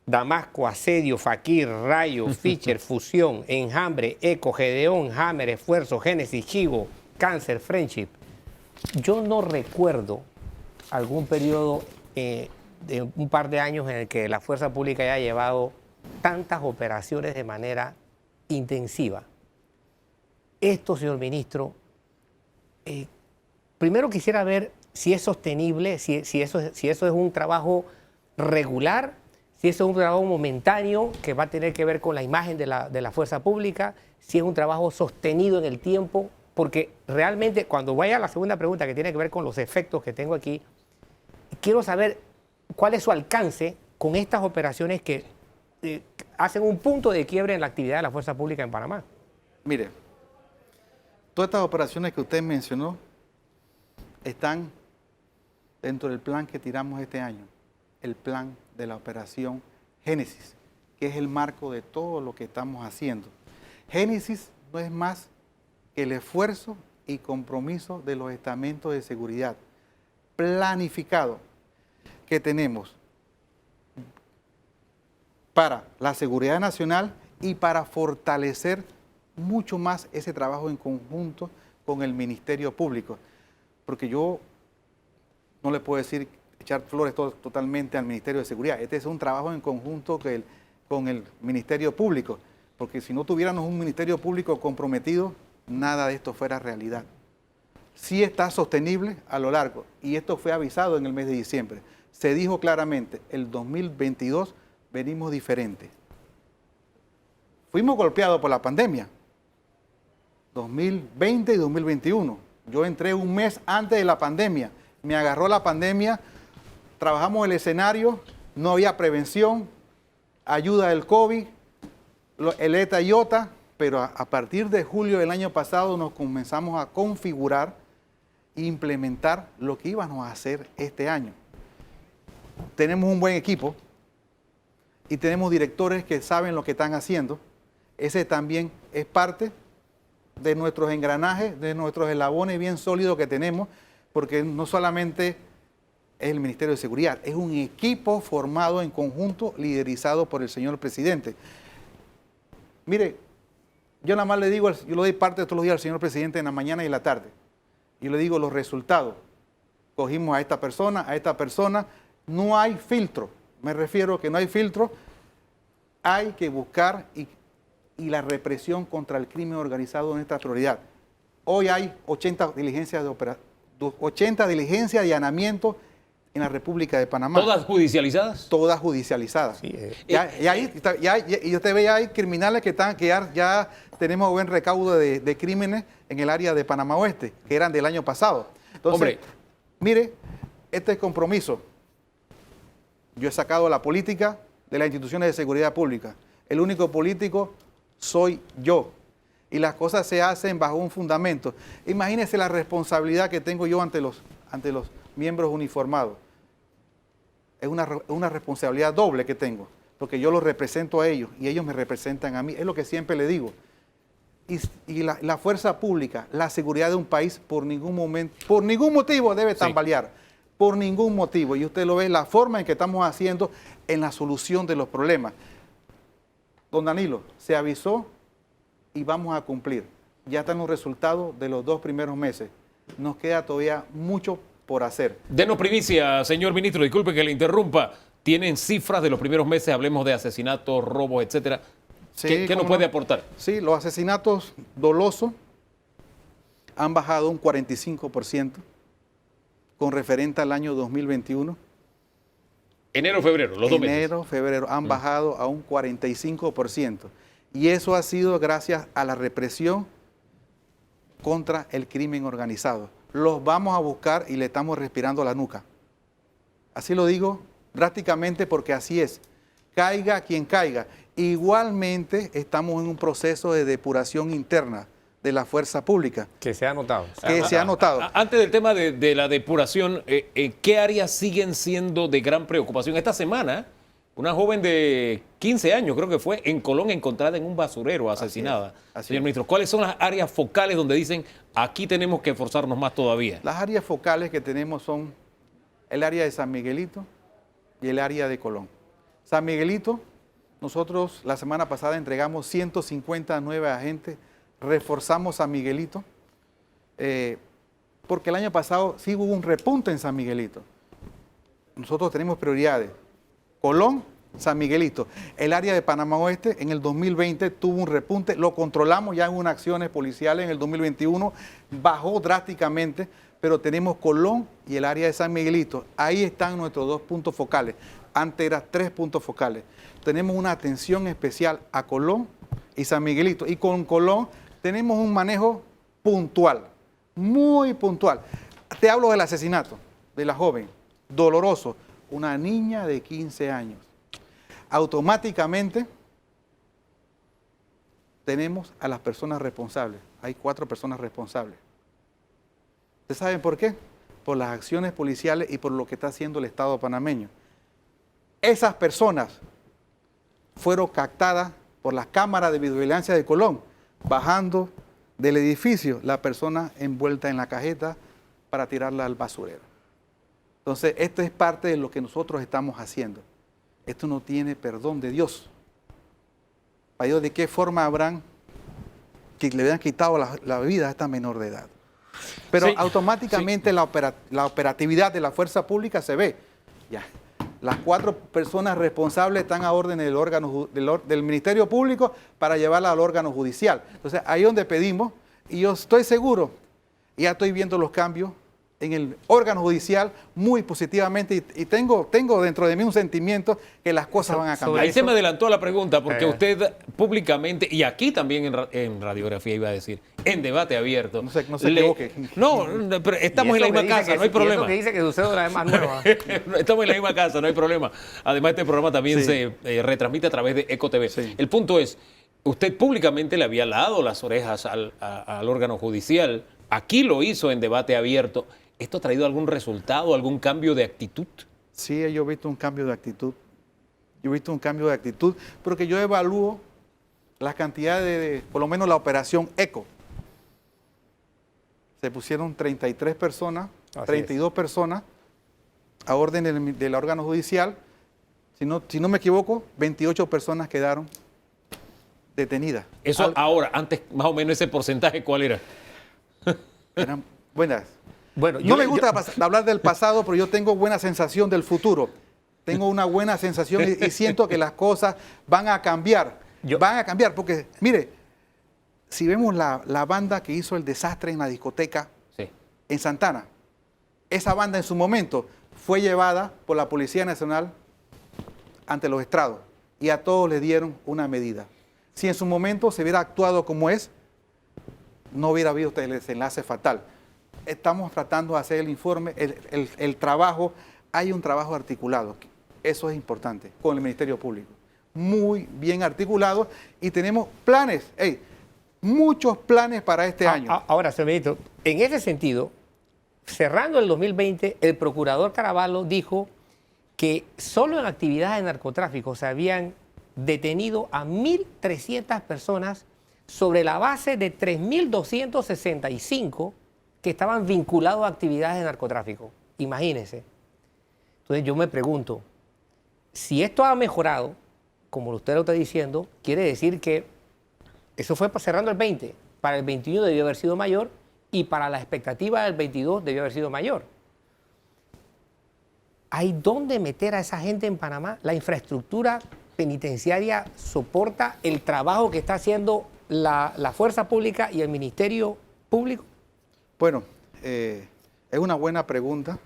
Damasco, Asedio, Fakir, Rayo, Fischer, Fusión, Enjambre, Eco, Gedeón, Hammer, Esfuerzo, Génesis, Chivo, Cáncer, Friendship. Yo no recuerdo algún periodo de un par de años en el que la fuerza pública haya llevado tantas operaciones de manera intensiva. Esto, señor ministro, primero quisiera ver si es sostenible, si eso es un trabajo regular, si eso es un trabajo momentáneo que va a tener que ver con la imagen de la fuerza pública, si es un trabajo sostenido en el tiempo, porque realmente cuando vaya a la segunda pregunta que tiene que ver con los efectos que tengo aquí, quiero saber cuál es su alcance con estas operaciones que hacen un punto de quiebre en la actividad de la fuerza pública en Panamá. Mire, todas estas operaciones que usted mencionó están dentro del plan que tiramos este año, el plan de la operación Génesis, que es el marco de todo lo que estamos haciendo. Génesis no es más que el esfuerzo y compromiso de los estamentos de seguridad planificado que tenemos para la seguridad nacional y para fortalecer mucho más ese trabajo en conjunto con el Ministerio Público. Porque yo no le puedo decir echar flores totalmente al Ministerio de Seguridad. Este es un trabajo en conjunto con el Ministerio Público, porque si no tuviéramos un Ministerio Público comprometido, nada de esto fuera realidad. Sí está sostenible a lo largo, y esto fue avisado en el mes de diciembre. Se dijo claramente, el 2022 venimos diferente. Fuimos golpeados por la pandemia, 2020 y 2021. Yo entré un mes antes de la pandemia, me agarró la pandemia, trabajamos el escenario, no había prevención, ayuda del COVID, el ETA y OTA, pero a partir de julio del año pasado nos comenzamos a configurar e implementar lo que íbamos a hacer este año. Tenemos un buen equipo y tenemos directores que saben lo que están haciendo. Ese también es parte de nuestros engranajes, de nuestros eslabones bien sólidos que tenemos, porque no solamente es el Ministerio de Seguridad, es un equipo formado en conjunto, liderizado por el señor presidente. Mire, yo nada más le digo, yo le doy parte de todos los días al señor presidente en la mañana y en la tarde. Yo le digo los resultados. Cogimos a esta persona, no hay filtro. Me refiero a que no hay filtro, hay que buscar y la represión contra el crimen organizado es nuestra prioridad. Hoy hay 80 diligencias de allanamiento en la República de Panamá. ¿Todas judicializadas? Todas judicializadas. Sí, Y usted ve, ya hay criminales que ya tenemos buen recaudo de crímenes en el área de Panamá Oeste, que eran del año pasado. Entonces, Hombre. mire, este es compromiso. Yo he sacado la política de las instituciones de seguridad pública. El único político soy yo. Y las cosas se hacen bajo un fundamento. Imagínense la responsabilidad que tengo yo ante los miembros uniformados. Es una responsabilidad doble que tengo, porque yo los represento a ellos y ellos me representan a mí. Es lo que siempre le digo. Y la fuerza pública, la seguridad de un país, por ningún motivo debe tambalear. Por ningún motivo. Y usted lo ve, la forma en que estamos haciendo en la solución de los problemas. Don Danilo, se avisó y vamos a cumplir. Ya están los resultados de los 2 primeros meses. Nos queda todavía mucho por hacer. Denos primicia, señor ministro, disculpe que le interrumpa. ¿Tienen cifras de los primeros meses? Hablemos de asesinatos, robos, etcétera. Sí, ¿Qué nos puede aportar? Sí, los asesinatos dolosos han bajado un 45% con referente al año 2021. Enero, febrero, los 2 meses. Enero, febrero han bajado a un 45%. Y eso ha sido gracias a la represión contra el crimen organizado. Los vamos a buscar y le estamos respirando la nuca. Así lo digo drásticamente porque así es. Caiga quien caiga. Igualmente estamos en un proceso de depuración interna de la fuerza pública. Que se ha notado. Se ha notado. Antes del tema de la depuración, ¿qué áreas siguen siendo de gran preocupación? Esta semana, una joven de 15 años, creo que fue, en Colón, encontrada en un basurero, asesinada. Señor ministro, ¿cuáles son las áreas focales donde dicen aquí tenemos que esforzarnos más todavía? Las áreas focales que tenemos son el área de San Miguelito y el área de Colón. San Miguelito, nosotros la semana pasada entregamos 150 nuevos agentes, reforzamos San Miguelito, porque el año pasado sí hubo un repunte en San Miguelito. Nosotros tenemos prioridades. Colón, San Miguelito. El área de Panamá Oeste en el 2020 tuvo un repunte, lo controlamos ya en unas acciones policiales en el 2021, bajó drásticamente, pero tenemos Colón y el área de San Miguelito. Ahí están nuestros 2 puntos focales. Antes eran 3 puntos focales. Tenemos una atención especial a Colón y San Miguelito. Y con Colón tenemos un manejo puntual, muy puntual. Te hablo del asesinato de la joven, doloroso, una niña de 15 años. Automáticamente tenemos a las personas responsables. Hay 4 personas responsables. ¿Ustedes saben por qué? Por las acciones policiales y por lo que está haciendo el Estado panameño. Esas personas fueron captadas por las cámaras de videovigilancia de Colón, bajando del edificio la persona envuelta en la cajeta para tirarla al basurero. Entonces, esto es parte de lo que nosotros estamos haciendo. Esto no tiene perdón de Dios. Para Dios, ¿de qué forma habrán que le hubieran quitado la vida a esta menor de edad? Pero Sí, automáticamente la operatividad de la fuerza pública se ve. Ya. Las 4 personas responsables están a orden del órgano del Ministerio Público para llevarla al órgano judicial. Entonces, ahí es donde pedimos, y yo estoy seguro, ya estoy viendo los cambios en el órgano judicial muy positivamente y tengo dentro de mí un sentimiento que las cosas van a cambiar. Ahí se me adelantó la pregunta porque usted públicamente, y aquí también en radiografía iba a decir, en debate abierto. No se equivoque. No, pero estamos en la misma casa, no hay problema. Eso que dice que su cédula es más nueva. Estamos en la misma casa, no hay problema. Además, este programa también se retransmite a través de EcoTV. Sí. El punto es, Usted públicamente le había lavado las orejas al órgano judicial. Aquí lo hizo en debate abierto. ¿Esto ha traído algún resultado, algún cambio de actitud? Sí, yo he visto un cambio de actitud. Yo he visto un cambio de actitud porque yo evalúo las cantidades por lo menos la operación ECO. Se pusieron 33 personas, 32 personas a orden del órgano judicial. Si no me equivoco, 28 personas quedaron detenidas. Eso ahora, antes más o menos ese porcentaje, ¿cuál era? Eran buenas. Bueno, No me gusta hablar del pasado, pero yo tengo buena sensación del futuro. Tengo una buena sensación y siento que las cosas van a cambiar. Van a cambiar porque, mire, si vemos la banda que hizo el desastre en la discoteca en Santana, esa banda en su momento fue llevada por la Policía Nacional ante los estrados y a todos les dieron una medida. Si en su momento se hubiera actuado como es, no hubiera habido este desenlace fatal. Estamos tratando de hacer el informe, el trabajo, hay un trabajo articulado, eso es importante, con el Ministerio Público. Muy bien articulado y tenemos planes, muchos planes para este año. Ahora, señor ministro, en ese sentido, cerrando el 2020, el procurador Caraballo dijo que solo en actividades de narcotráfico se habían detenido a 1.300 personas sobre la base de 3.265 que estaban vinculados a actividades de narcotráfico. Imagínense. Entonces yo me pregunto, si esto ha mejorado, como usted lo está diciendo, quiere decir que eso fue cerrando el 20, para el 21 debió haber sido mayor y para la expectativa del 22 debió haber sido mayor. ¿Hay dónde meter a esa gente en Panamá? La infraestructura penitenciaria soporta el trabajo que está haciendo la fuerza pública y el Ministerio Público. Bueno, es una buena pregunta.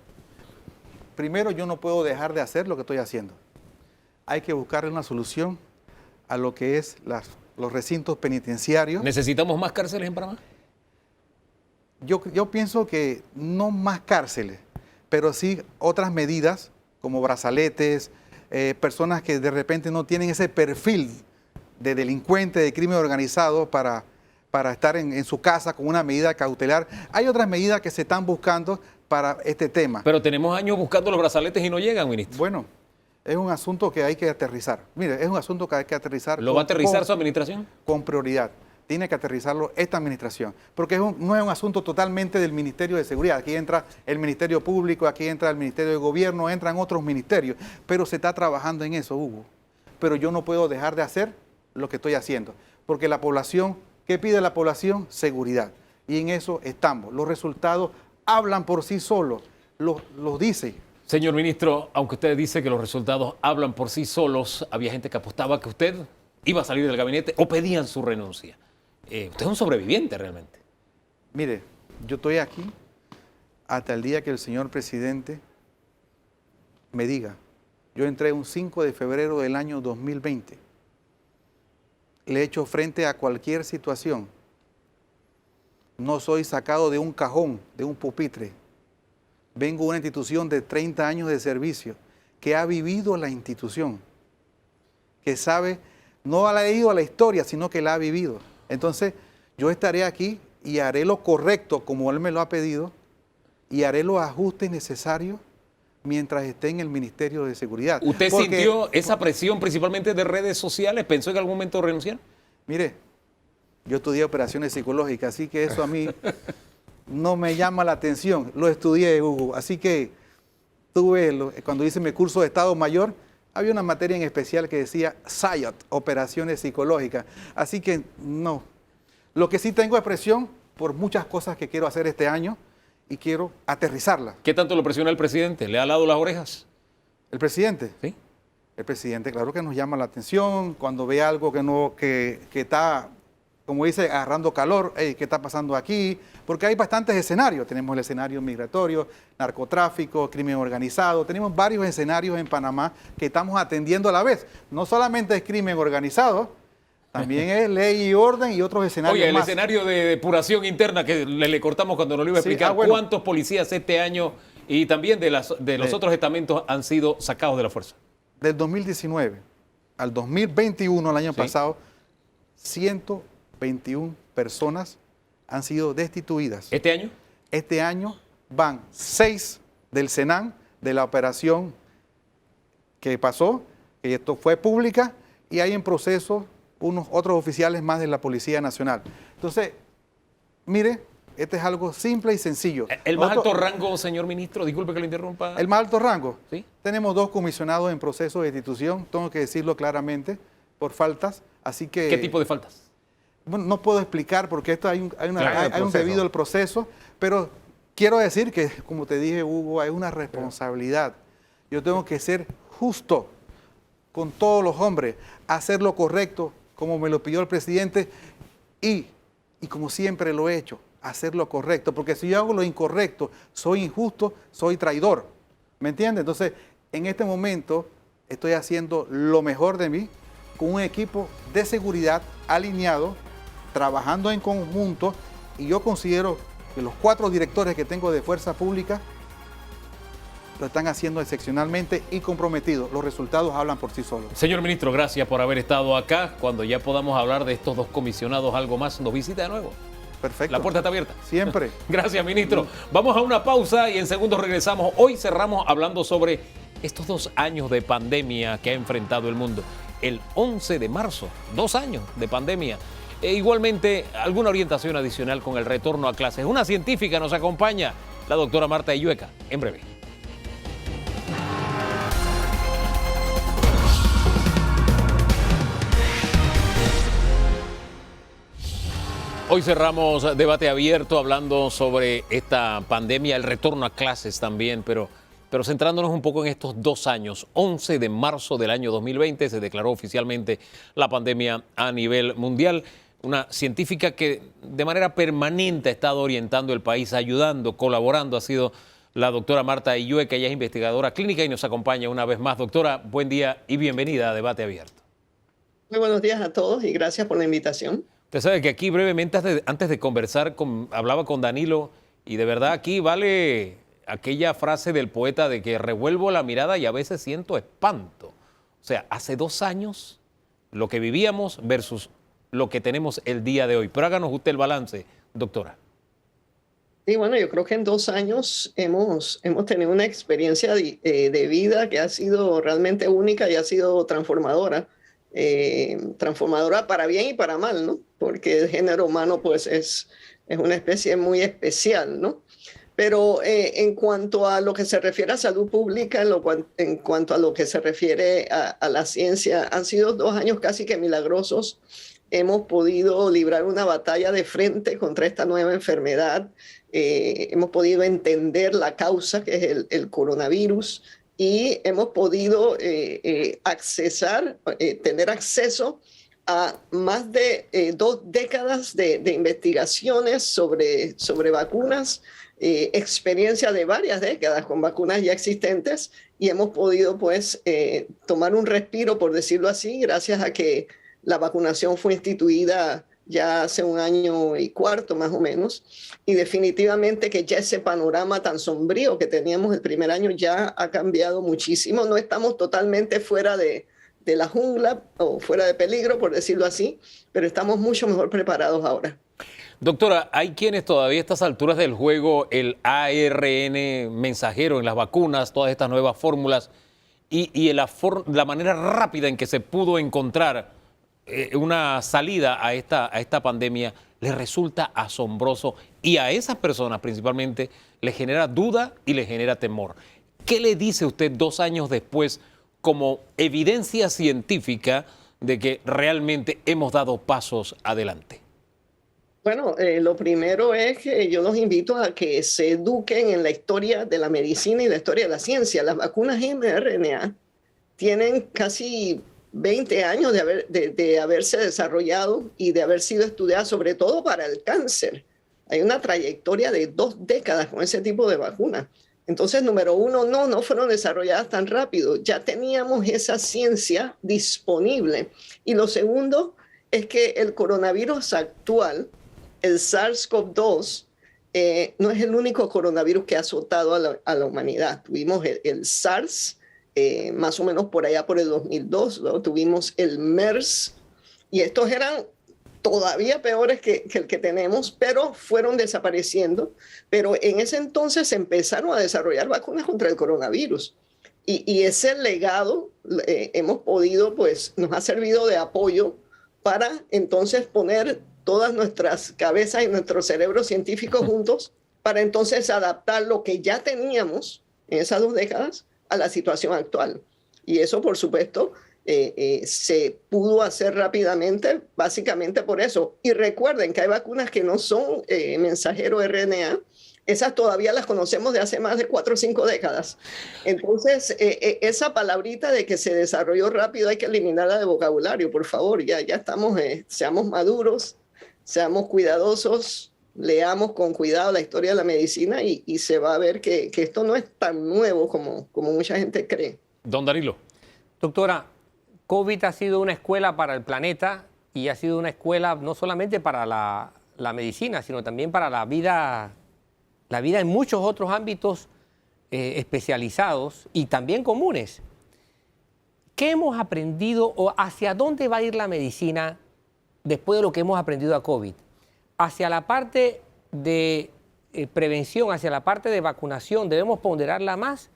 Primero, yo no puedo dejar de hacer lo que estoy haciendo. Hay que buscarle una solución a lo que es los recintos penitenciarios. ¿Necesitamos más cárceles en Panamá? Yo pienso que no más cárceles, pero sí otras medidas como brazaletes, personas que de repente no tienen ese perfil de delincuente, de crimen organizado para estar en su casa con una medida cautelar. Hay otras medidas que se están buscando para este tema. Pero tenemos años buscando los brazaletes y no llegan, ministro. Bueno, es un asunto que hay que aterrizar. Mire, es un asunto que hay que aterrizar. ¿Lo va a aterrizar su administración? Con prioridad. Tiene que aterrizarlo esta administración, porque no es un asunto totalmente del Ministerio de Seguridad. Aquí entra el Ministerio Público, aquí entra el Ministerio de Gobierno, entran otros ministerios, pero se está trabajando en eso, Hugo. Pero yo no puedo dejar de hacer lo que estoy haciendo, porque la población, ¿qué pide la población? Seguridad. Y en eso estamos. Los resultados hablan por sí solos, los dice. Señor ministro, aunque usted dice que los resultados hablan por sí solos, había gente que apostaba que usted iba a salir del gabinete o pedían su renuncia. Usted es un sobreviviente realmente. Mire, yo estoy aquí hasta el día que el señor presidente me diga. Yo entré un 5 de febrero del año 2020. Le he hecho frente a cualquier situación. No soy sacado de un cajón, de un pupitre. Vengo de una institución de 30 años de servicio, que ha vivido la institución, que sabe, no ha leído la historia, sino que la ha vivido. Entonces, yo estaré aquí y haré lo correcto como él me lo ha pedido y haré los ajustes necesarios mientras esté en el Ministerio de Seguridad. ¿Usted sintió esa presión principalmente de redes sociales? ¿Pensó en algún momento renunciar? Mire, yo estudié operaciones psicológicas, así que eso a mí no me llama la atención. Lo estudié, Hugo, así que cuando hice mi curso de Estado Mayor, había una materia en especial que decía SIOT, operaciones psicológicas. Así que no. Lo que sí tengo es presión por muchas cosas que quiero hacer este año y quiero aterrizarlas. ¿Qué tanto lo presiona el presidente? ¿Le ha alado las orejas? ¿El presidente? Sí. El presidente, claro que nos llama la atención cuando ve algo que está, como dice, agarrando calor. ¿Qué está pasando aquí? Porque hay bastantes escenarios. Tenemos el escenario migratorio, narcotráfico, crimen organizado. Tenemos varios escenarios en Panamá que estamos atendiendo a la vez. No solamente es crimen organizado, también es ley y orden y otros escenarios. Oye, el más. escenario de depuración interna que le cortamos cuando nos lo iba a explicar. Bueno. ¿Cuántos policías este año y también de los otros estamentos han sido sacados de la fuerza? Del 2019 al 2021, el año pasado, 121 personas han sido destituidas. ¿Este año? Este año van 6 del Senan, de la operación que pasó, que esto fue pública, y hay en proceso unos otros oficiales más de la Policía Nacional. Entonces, mire, este es algo simple y sencillo. ¿El más alto rango, señor ministro? Disculpe que lo interrumpa. El más alto rango. ¿Sí? Tenemos 2 comisionados en proceso de destitución, tengo que decirlo claramente, por faltas, así que... ¿Qué tipo de faltas? Bueno, no puedo explicar porque esto hay un Claro, debido al proceso, pero quiero decir que, como te dije, Hugo, hay una responsabilidad. Yo tengo que ser justo con todos los hombres, hacer lo correcto, como me lo pidió el presidente, y como siempre lo he hecho, hacer lo correcto, porque si yo hago lo incorrecto, soy injusto, soy traidor, ¿me entiendes? Entonces, en este momento estoy haciendo lo mejor de mí, con un equipo de seguridad alineado, trabajando en conjunto, y yo considero que los 4 directores que tengo de Fuerza Pública lo están haciendo excepcionalmente y comprometidos. Los resultados hablan por sí solos. Señor ministro, gracias por haber estado acá. Cuando ya podamos hablar de estos 2 comisionados, algo más, nos visita de nuevo. Perfecto. La puerta está abierta. Siempre. Gracias, ministro. Vamos a una pausa y en segundos regresamos. Hoy cerramos hablando sobre estos 2 años de pandemia que ha enfrentado el mundo. El 11 de marzo, 2 años de pandemia. E igualmente, alguna orientación adicional con el retorno a clases. Una científica nos acompaña, la doctora Marta Illueca, en breve. Hoy cerramos debate abierto hablando sobre esta pandemia, el retorno a clases también, pero centrándonos un poco en estos 2 años. 11 de marzo del año 2020 se declaró oficialmente la pandemia a nivel mundial. Una científica que de manera permanente ha estado orientando el país, ayudando, colaborando, ha sido la doctora Marta Illueca. Ella es investigadora clínica y nos acompaña una vez más. Doctora, buen día y bienvenida a Debate Abierto. Muy buenos días a todos y gracias por la invitación. Usted sabe que aquí brevemente, antes de conversar, hablaba con Danilo y de verdad aquí vale aquella frase del poeta de que revuelvo la mirada y a veces siento espanto. O sea, hace 2 años lo que vivíamos versus lo que tenemos el día de hoy. Pero háganos usted el balance, doctora. Y bueno, yo creo que en 2 años hemos tenido una experiencia de vida que ha sido realmente única y ha sido transformadora. Transformadora para bien y para mal, ¿no? Porque el género humano pues es una especie muy especial, ¿no? Pero en cuanto a lo que se refiere a salud pública, en cuanto a lo que se refiere a la ciencia, han sido 2 años casi que milagrosos. Hemos podido librar una batalla de frente contra esta nueva enfermedad. Hemos podido entender la causa, que es el coronavirus, y hemos podido tener acceso a más de 2 décadas de investigaciones sobre vacunas, experiencia de varias décadas con vacunas ya existentes, y hemos podido pues tomar un respiro, por decirlo así, gracias a que la vacunación fue instituida ya hace 1 año y cuarto más o menos, y definitivamente que ya ese panorama tan sombrío que teníamos el primer año ya ha cambiado muchísimo. No estamos totalmente fuera de la jungla o fuera de peligro, por decirlo así, pero estamos mucho mejor preparados ahora. Doctora, hay quienes todavía a estas alturas del juego, el ARN mensajero en las vacunas, todas estas nuevas fórmulas y la manera rápida en que se pudo encontrar una salida a esta pandemia les resulta asombroso, y a esas personas principalmente les genera duda y les genera temor. ¿Qué le dice usted 2 años después como evidencia científica de que realmente hemos dado pasos adelante? Bueno, lo primero es que yo los invito a que se eduquen en la historia de la medicina y la historia de la ciencia. Las vacunas mRNA tienen casi 20 años de haberse desarrollado y de haber sido estudiadas, sobre todo para el cáncer. Hay una trayectoria de 2 décadas con ese tipo de vacunas. Entonces, número 1, no fueron desarrolladas tan rápido. Ya teníamos esa ciencia disponible. Y lo segundo es que el coronavirus actual, el SARS-CoV-2, no es el único coronavirus que ha azotado a la humanidad. Tuvimos el SARS, más o menos por allá por el 2002, luego tuvimos el MERS, y estos eran todavía peores que el que tenemos, pero fueron desapareciendo. Pero en ese entonces se empezaron a desarrollar vacunas contra el coronavirus. Y ese legado hemos podido, pues, nos ha servido de apoyo para entonces poner todas nuestras cabezas y nuestros cerebros científicos juntos para entonces adaptar lo que ya teníamos en esas 2 décadas a la situación actual. Y eso, por supuesto, se pudo hacer rápidamente, básicamente por eso. Y recuerden que hay vacunas que no son mensajero RNA. Esas todavía las conocemos de hace más de 4 o 5 décadas. Entonces, esa palabrita de que se desarrolló rápido hay que eliminarla de vocabulario, por favor. Ya estamos, seamos maduros, seamos cuidadosos, leamos con cuidado la historia de la medicina y se va a ver que esto no es tan nuevo como mucha gente cree. Don Darilo. Doctora, COVID ha sido una escuela para el planeta y ha sido una escuela no solamente para la medicina, sino también para la vida en muchos otros ámbitos especializados y también comunes. ¿Qué hemos aprendido o hacia dónde va a ir la medicina después de lo que hemos aprendido a COVID? ¿Hacia la parte de prevención, hacia la parte de vacunación, debemos ponderarla más?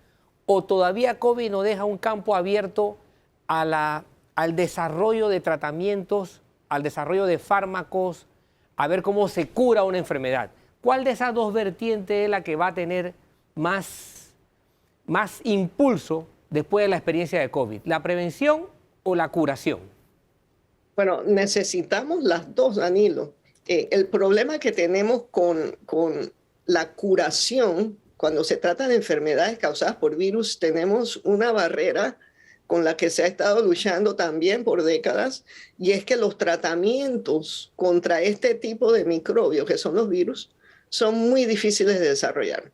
¿O todavía COVID nos deja un campo abierto al desarrollo de tratamientos, al desarrollo de fármacos, a ver cómo se cura una enfermedad? ¿Cuál de esas 2 vertientes es la que va a tener más impulso después de la experiencia de COVID? ¿La prevención o la curación? Bueno, necesitamos las 2, Danilo. El problema que tenemos con la curación, cuando se trata de enfermedades causadas por virus, tenemos una barrera con la que se ha estado luchando también por décadas, y es que los tratamientos contra este tipo de microbios, que son los virus, son muy difíciles de desarrollar.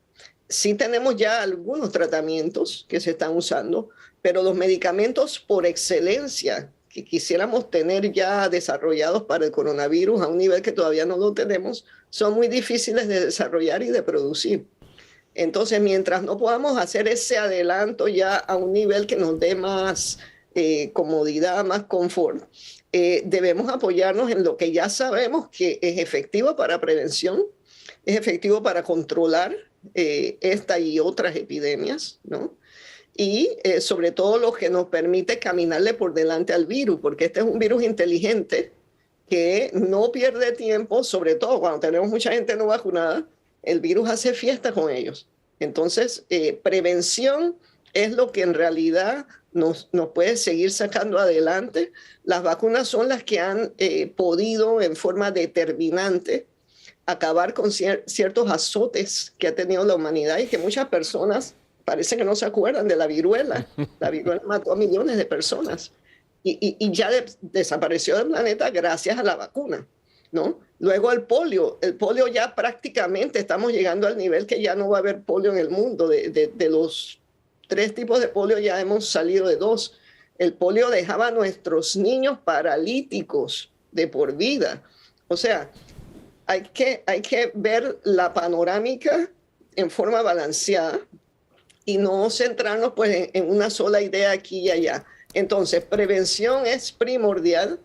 Sí tenemos ya algunos tratamientos que se están usando, pero los medicamentos por excelencia que quisiéramos tener ya desarrollados para el coronavirus a un nivel que todavía no lo tenemos, son muy difíciles de desarrollar y de producir. Entonces, mientras no podamos hacer ese adelanto ya a un nivel que nos dé más comodidad, más confort, debemos apoyarnos en lo que ya sabemos que es efectivo para prevención, es efectivo para controlar esta y otras epidemias, ¿no? Y sobre todo lo que nos permite caminarle por delante al virus, porque este es un virus inteligente que no pierde tiempo, sobre todo cuando tenemos mucha gente no vacunada, el virus hace fiesta con ellos. Entonces, prevención es lo que en realidad nos puede seguir sacando adelante. Las vacunas son las que han podido en forma determinante acabar con ciertos azotes que ha tenido la humanidad y que muchas personas parece que no se acuerdan de la viruela. La viruela mató a millones de personas y ya desapareció del planeta gracias a la vacuna, ¿no? Luego el polio ya prácticamente estamos llegando al nivel que ya no va a haber polio en el mundo. De los 3 tipos de polio ya hemos salido de 2. El polio dejaba a nuestros niños paralíticos de por vida. O sea, hay que ver la panorámica en forma balanceada y no centrarnos pues en una sola idea aquí y allá. Entonces, prevención es primordial.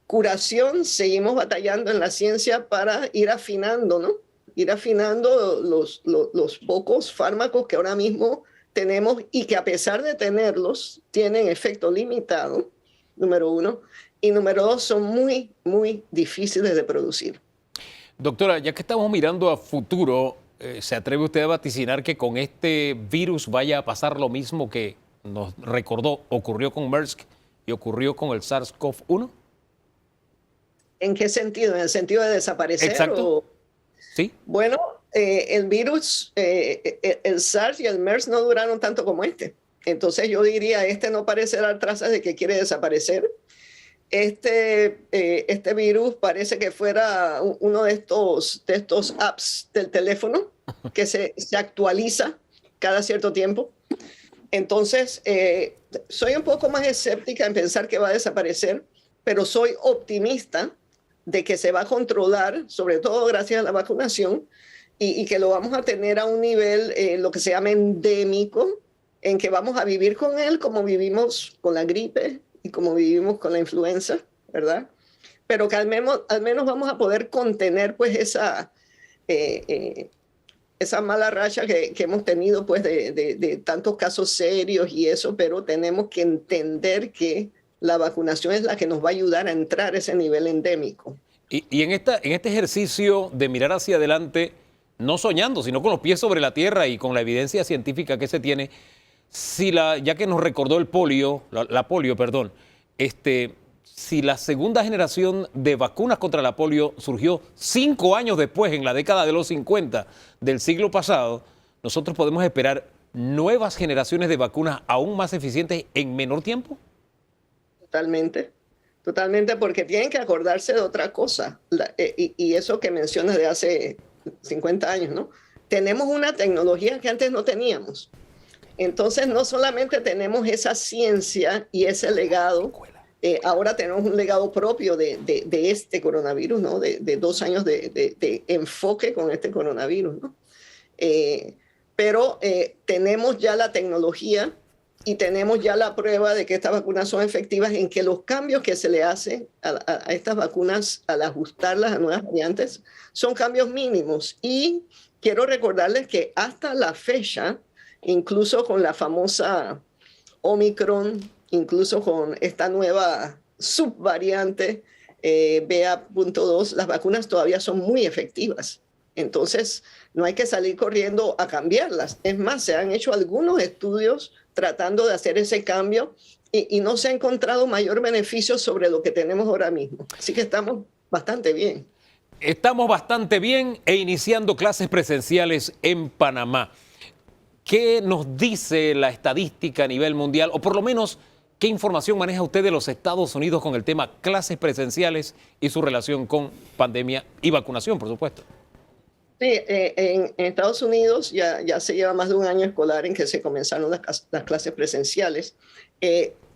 Curación, seguimos batallando en la ciencia para ir afinando, ¿no? Ir afinando los pocos fármacos que ahora mismo tenemos y que a pesar de tenerlos, tienen efecto limitado, número 1. Y número 2, son muy, muy difíciles de producir. Doctora, ya que estamos mirando a futuro, ¿se atreve usted a vaticinar que con este virus vaya a pasar lo mismo que nos recordó, ocurrió con MERS y ocurrió con el SARS-CoV-1? ¿En qué sentido? ¿En el sentido de desaparecer? Exacto. Sí. Bueno, el virus, el SARS y el MERS no duraron tanto como este. Entonces yo diría, este no parece dar trazas de que quiere desaparecer. Este virus parece que fuera uno de estos apps del teléfono que se actualiza cada cierto tiempo. Entonces, soy un poco más escéptica en pensar que va a desaparecer, pero soy optimista de que se va a controlar, sobre todo gracias a la vacunación, y que lo vamos a tener a un nivel, lo que se llama endémico, en que vamos a vivir con él como vivimos con la gripe y como vivimos con la influenza, ¿verdad? pero que al menos vamos a poder contener pues esa mala racha que hemos tenido pues de tantos casos serios y eso, pero tenemos que entender que la vacunación es la que nos va a ayudar a entrar a ese nivel endémico. Y en este ejercicio de mirar hacia adelante, no soñando, sino con los pies sobre la tierra y con la evidencia científica que se tiene, ya que nos recordó el polio, la polio, perdón, si la segunda generación de vacunas contra la polio surgió 5 años después, en la década de los 50 del siglo pasado, nosotros podemos esperar nuevas generaciones de vacunas aún más eficientes en menor tiempo. Totalmente, totalmente, porque tienen que acordarse de otra cosa, y eso que mencionas de hace 50 años, ¿no? Tenemos una tecnología que antes no teníamos. Entonces, no solamente tenemos esa ciencia y ese legado, ahora tenemos un legado propio de este coronavirus, ¿no? De 2 años de enfoque con este coronavirus, ¿no? Pero tenemos ya la tecnología y tenemos ya la prueba de que estas vacunas son efectivas, en que los cambios que se le hacen a estas vacunas al ajustarlas a nuevas variantes son cambios mínimos. Y quiero recordarles que hasta la fecha, incluso con la famosa Omicron, incluso con esta nueva subvariante BA.2, las vacunas todavía son muy efectivas. Entonces, no hay que salir corriendo a cambiarlas. Es más, se han hecho algunos estudios tratando de hacer ese cambio y no se ha encontrado mayor beneficio sobre lo que tenemos ahora mismo. Así que estamos bastante bien. Estamos bastante bien e iniciando clases presenciales en Panamá. ¿Qué nos dice la estadística a nivel mundial? O por lo menos, ¿qué información maneja usted de los Estados Unidos con el tema clases presenciales y su relación con pandemia y vacunación, por supuesto? Sí, en Estados Unidos ya se lleva más de un año escolar en que se comenzaron las clases presenciales.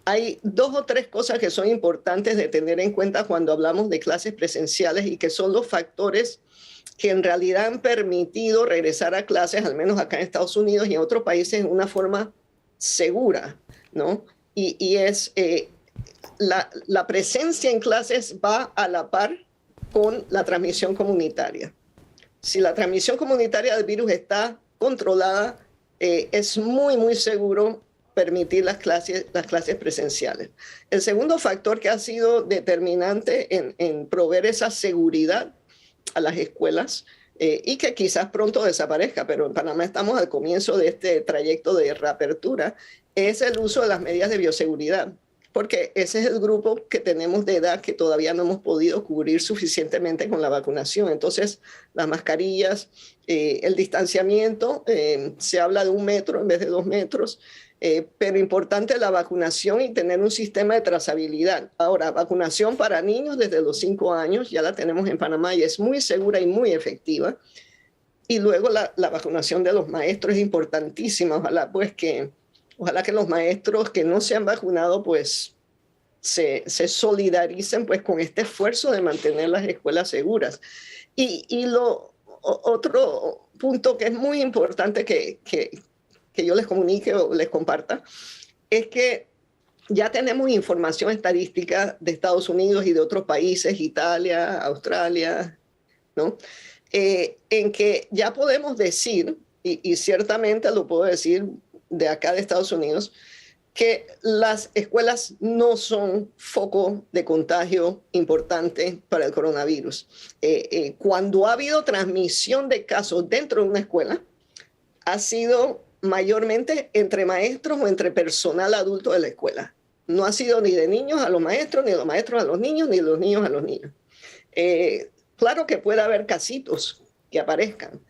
Hay 2 o 3 cosas que son importantes de tener en cuenta cuando hablamos de clases presenciales y que son los factores que en realidad han permitido regresar a clases, al menos acá en Estados Unidos y en otros países, de una forma segura, ¿no? Y es la presencia en clases va a la par con la transmisión comunitaria. Si la transmisión comunitaria del virus está controlada, es muy, muy seguro permitir las clases presenciales. El segundo factor que ha sido determinante en proveer esa seguridad a las escuelas y que quizás pronto desaparezca, pero en Panamá estamos al comienzo de este trayecto de reapertura, es el uso de las medidas de bioseguridad, porque ese es el grupo que tenemos de edad que todavía no hemos podido cubrir suficientemente con la vacunación. Entonces, las mascarillas, el distanciamiento, se habla de 1 metro en vez de 2 metros, pero importante la vacunación y tener un sistema de trazabilidad. Ahora, vacunación para niños desde los 5 años, ya la tenemos en Panamá y es muy segura y muy efectiva. Y luego la vacunación de los maestros es importantísima. Ojalá que los maestros que no se han vacunado pues se solidaricen pues con este esfuerzo de mantener las escuelas seguras. Y otro punto que es muy importante que yo les comunique o les comparta es que ya tenemos información estadística de Estados Unidos y de otros países, Italia, Australia, ¿no? En que ya podemos decir, y ciertamente lo puedo decir de acá de Estados Unidos, que las escuelas no son foco de contagio importante para el coronavirus. Cuando ha habido transmisión de casos dentro de una escuela, ha sido mayormente entre maestros o entre personal adulto de la escuela. No ha sido ni de niños a los maestros, ni de los maestros a los niños, ni de los niños a los niños. Claro que puede haber casitos que aparezcan,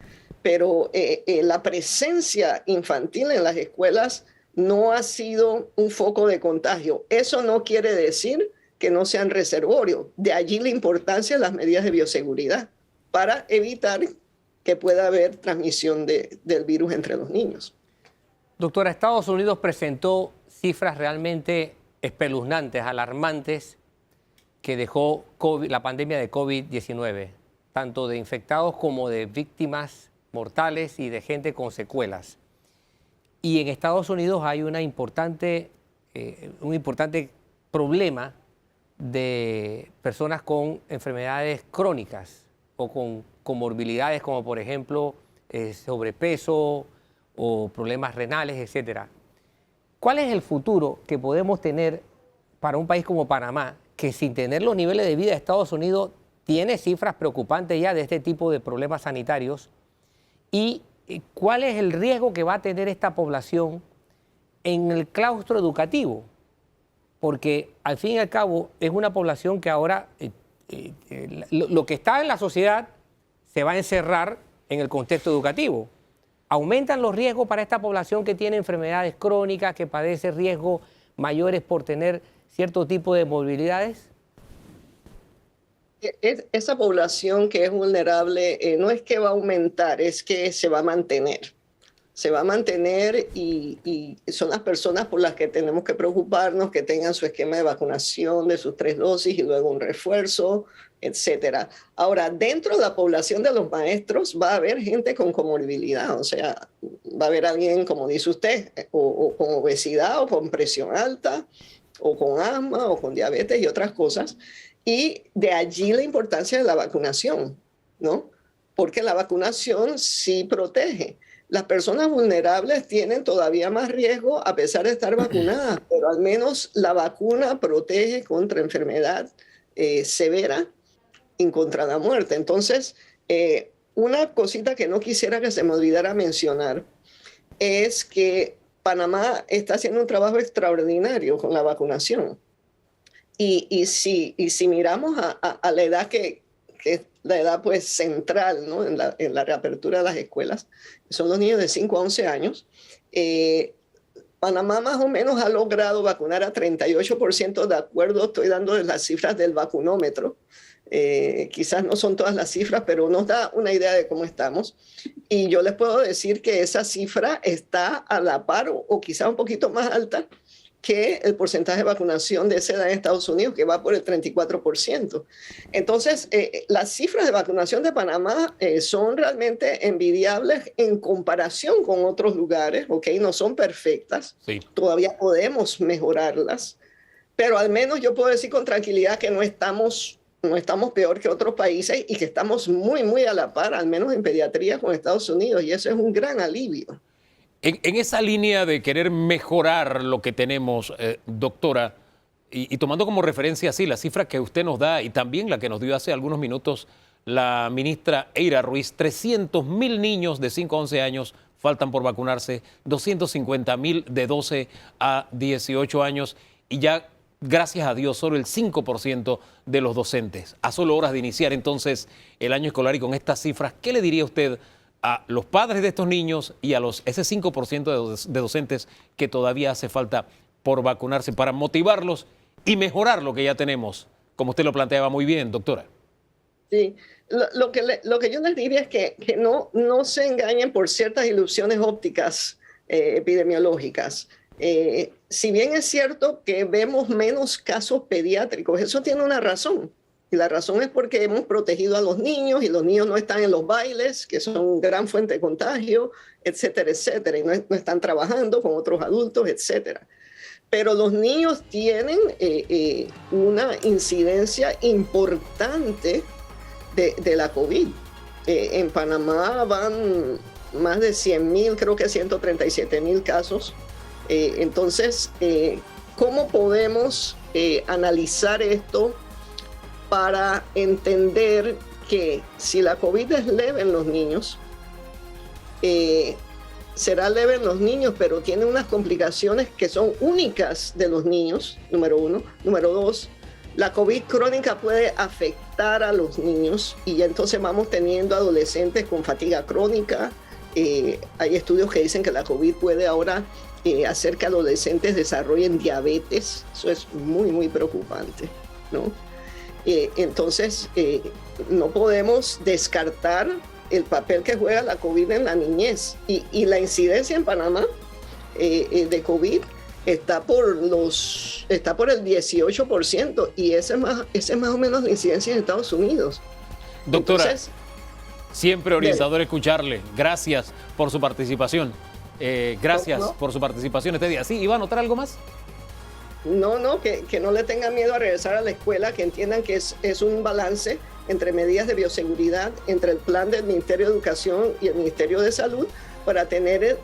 pero la presencia infantil en las escuelas no ha sido un foco de contagio. Eso no quiere decir que no sean reservorios. De allí la importancia de las medidas de bioseguridad para evitar que pueda haber transmisión del virus entre los niños. Doctora, Estados Unidos presentó cifras realmente espeluznantes, alarmantes, que dejó la pandemia de COVID-19, tanto de infectados como de víctimas mortales y de gente con secuelas. Y en Estados Unidos hay un importante problema de personas con enfermedades crónicas o con comorbilidades como por ejemplo sobrepeso o problemas renales, etcétera. ¿Cuál es el futuro que podemos tener para un país como Panamá, que sin tener los niveles de vida de Estados Unidos tiene cifras preocupantes ya de este tipo de problemas sanitarios? ¿Y cuál es el riesgo que va a tener esta población en el claustro educativo? Porque al fin y al cabo es una población que ahora lo que está en la sociedad se va a encerrar en el contexto educativo. ¿Aumentan los riesgos para esta población que tiene enfermedades crónicas, que padece riesgos mayores por tener cierto tipo de movilidades? Esa población que es vulnerable no es que va a aumentar, es que se va a mantener. Se va a mantener y son las personas por las que tenemos que preocuparnos, que tengan su esquema de vacunación de sus 3 dosis y luego un refuerzo, etcétera. Ahora, dentro de la población de los maestros va a haber gente con comorbilidad, o sea, va a haber alguien, como dice usted, o con obesidad o con presión alta, o con asma o con diabetes y otras cosas. Y de allí la importancia de la vacunación, ¿no? Porque la vacunación sí protege. Las personas vulnerables tienen todavía más riesgo a pesar de estar vacunadas, pero al menos la vacuna protege contra enfermedad severa y contra la muerte. Entonces, una cosita que no quisiera que se me olvidara mencionar es que Panamá está haciendo un trabajo extraordinario con la vacunación. Y si miramos a la edad que es la edad pues central, ¿no? en la reapertura de las escuelas, son los niños de 5 a 11 años, Panamá más o menos ha logrado vacunar a 38%, de acuerdo, estoy dando las cifras del vacunómetro. Quizás no son todas las cifras, pero nos da una idea de cómo estamos. Y yo les puedo decir que esa cifra está a la par o quizás un poquito más alta que el porcentaje de vacunación de esa edad en Estados Unidos, que va por el 34%. Entonces, las cifras de vacunación de Panamá son realmente envidiables en comparación con otros lugares, ¿ok? No son perfectas, Sí. Todavía podemos mejorarlas, pero al menos yo puedo decir con tranquilidad que no estamos peor que otros países y que estamos muy, muy a la par, al menos en pediatría, con Estados Unidos, y eso es un gran alivio. En esa línea de querer mejorar lo que tenemos, doctora, y tomando como referencia así la cifra que usted nos da y también la que nos dio hace algunos minutos la ministra Eira Ruiz, 300.000 niños de 5 a 11 años faltan por vacunarse, 250.000 de 12 a 18 años y ya, gracias a Dios, solo el 5% de los docentes. A solo horas de iniciar entonces el año escolar y con estas cifras, ¿qué le diría usted a los padres de estos niños y a ese 5% de docentes que todavía hace falta por vacunarse para motivarlos y mejorar lo que ya tenemos, como usted lo planteaba muy bien, doctora? Sí, lo que yo les diría es que no se engañen por ciertas ilusiones ópticas epidemiológicas. Si bien es cierto que vemos menos casos pediátricos, eso tiene una razón. Y la razón es porque hemos protegido a los niños y los niños no están en los bailes, que son gran fuente de contagio, etcétera, etcétera, y no están trabajando con otros adultos, etcétera. Pero los niños tienen una incidencia importante de la COVID. En Panamá van más de 100.000, creo que 137.000 casos. Entonces, ¿cómo podemos analizar esto para entender que si la COVID es leve en los niños, será leve en los niños, pero tiene unas complicaciones que son únicas de los niños, número 1. Número 2, la COVID crónica puede afectar a los niños y ya entonces vamos teniendo adolescentes con fatiga crónica. Hay estudios que dicen que la COVID puede ahora hacer que adolescentes desarrollen diabetes. Eso es muy, muy preocupante, ¿no? Entonces, no podemos descartar el papel que juega la COVID en la niñez. Y la incidencia en Panamá de COVID está por el 18%, y ese es más o menos la incidencia en Estados Unidos. Doctora, Entonces, siempre orientador escucharle. Gracias por su participación. Gracias No. por su participación este día. ¿Sí, iba a anotar algo más? Que no le tengan miedo a regresar a la escuela, que entiendan que es un balance entre medidas de bioseguridad, entre el plan del Ministerio de Educación y el Ministerio de Salud, para tener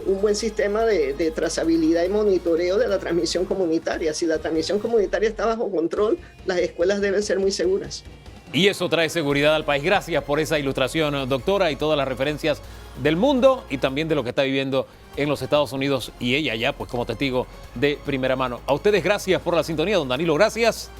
un buen sistema de trazabilidad y monitoreo de la transmisión comunitaria. Si la transmisión comunitaria está bajo control, las escuelas deben ser muy seguras. Y eso trae seguridad al país. Gracias por esa ilustración, doctora, y todas las referencias del mundo y también de lo que está viviendo en los Estados Unidos y ella ya, pues como testigo de primera mano. A ustedes gracias por la sintonía, don Danilo, gracias.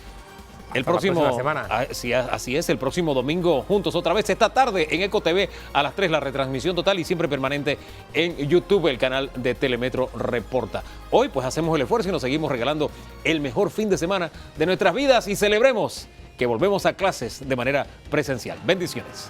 El próximo, la próxima semana. Así es, el próximo domingo juntos otra vez esta tarde en Eco TV a las 3 la retransmisión total y siempre permanente en YouTube, el canal de Telemetro Reporta. Hoy pues hacemos el esfuerzo y nos seguimos regalando el mejor fin de semana de nuestras vidas y celebremos que volvemos a clases de manera presencial. Bendiciones.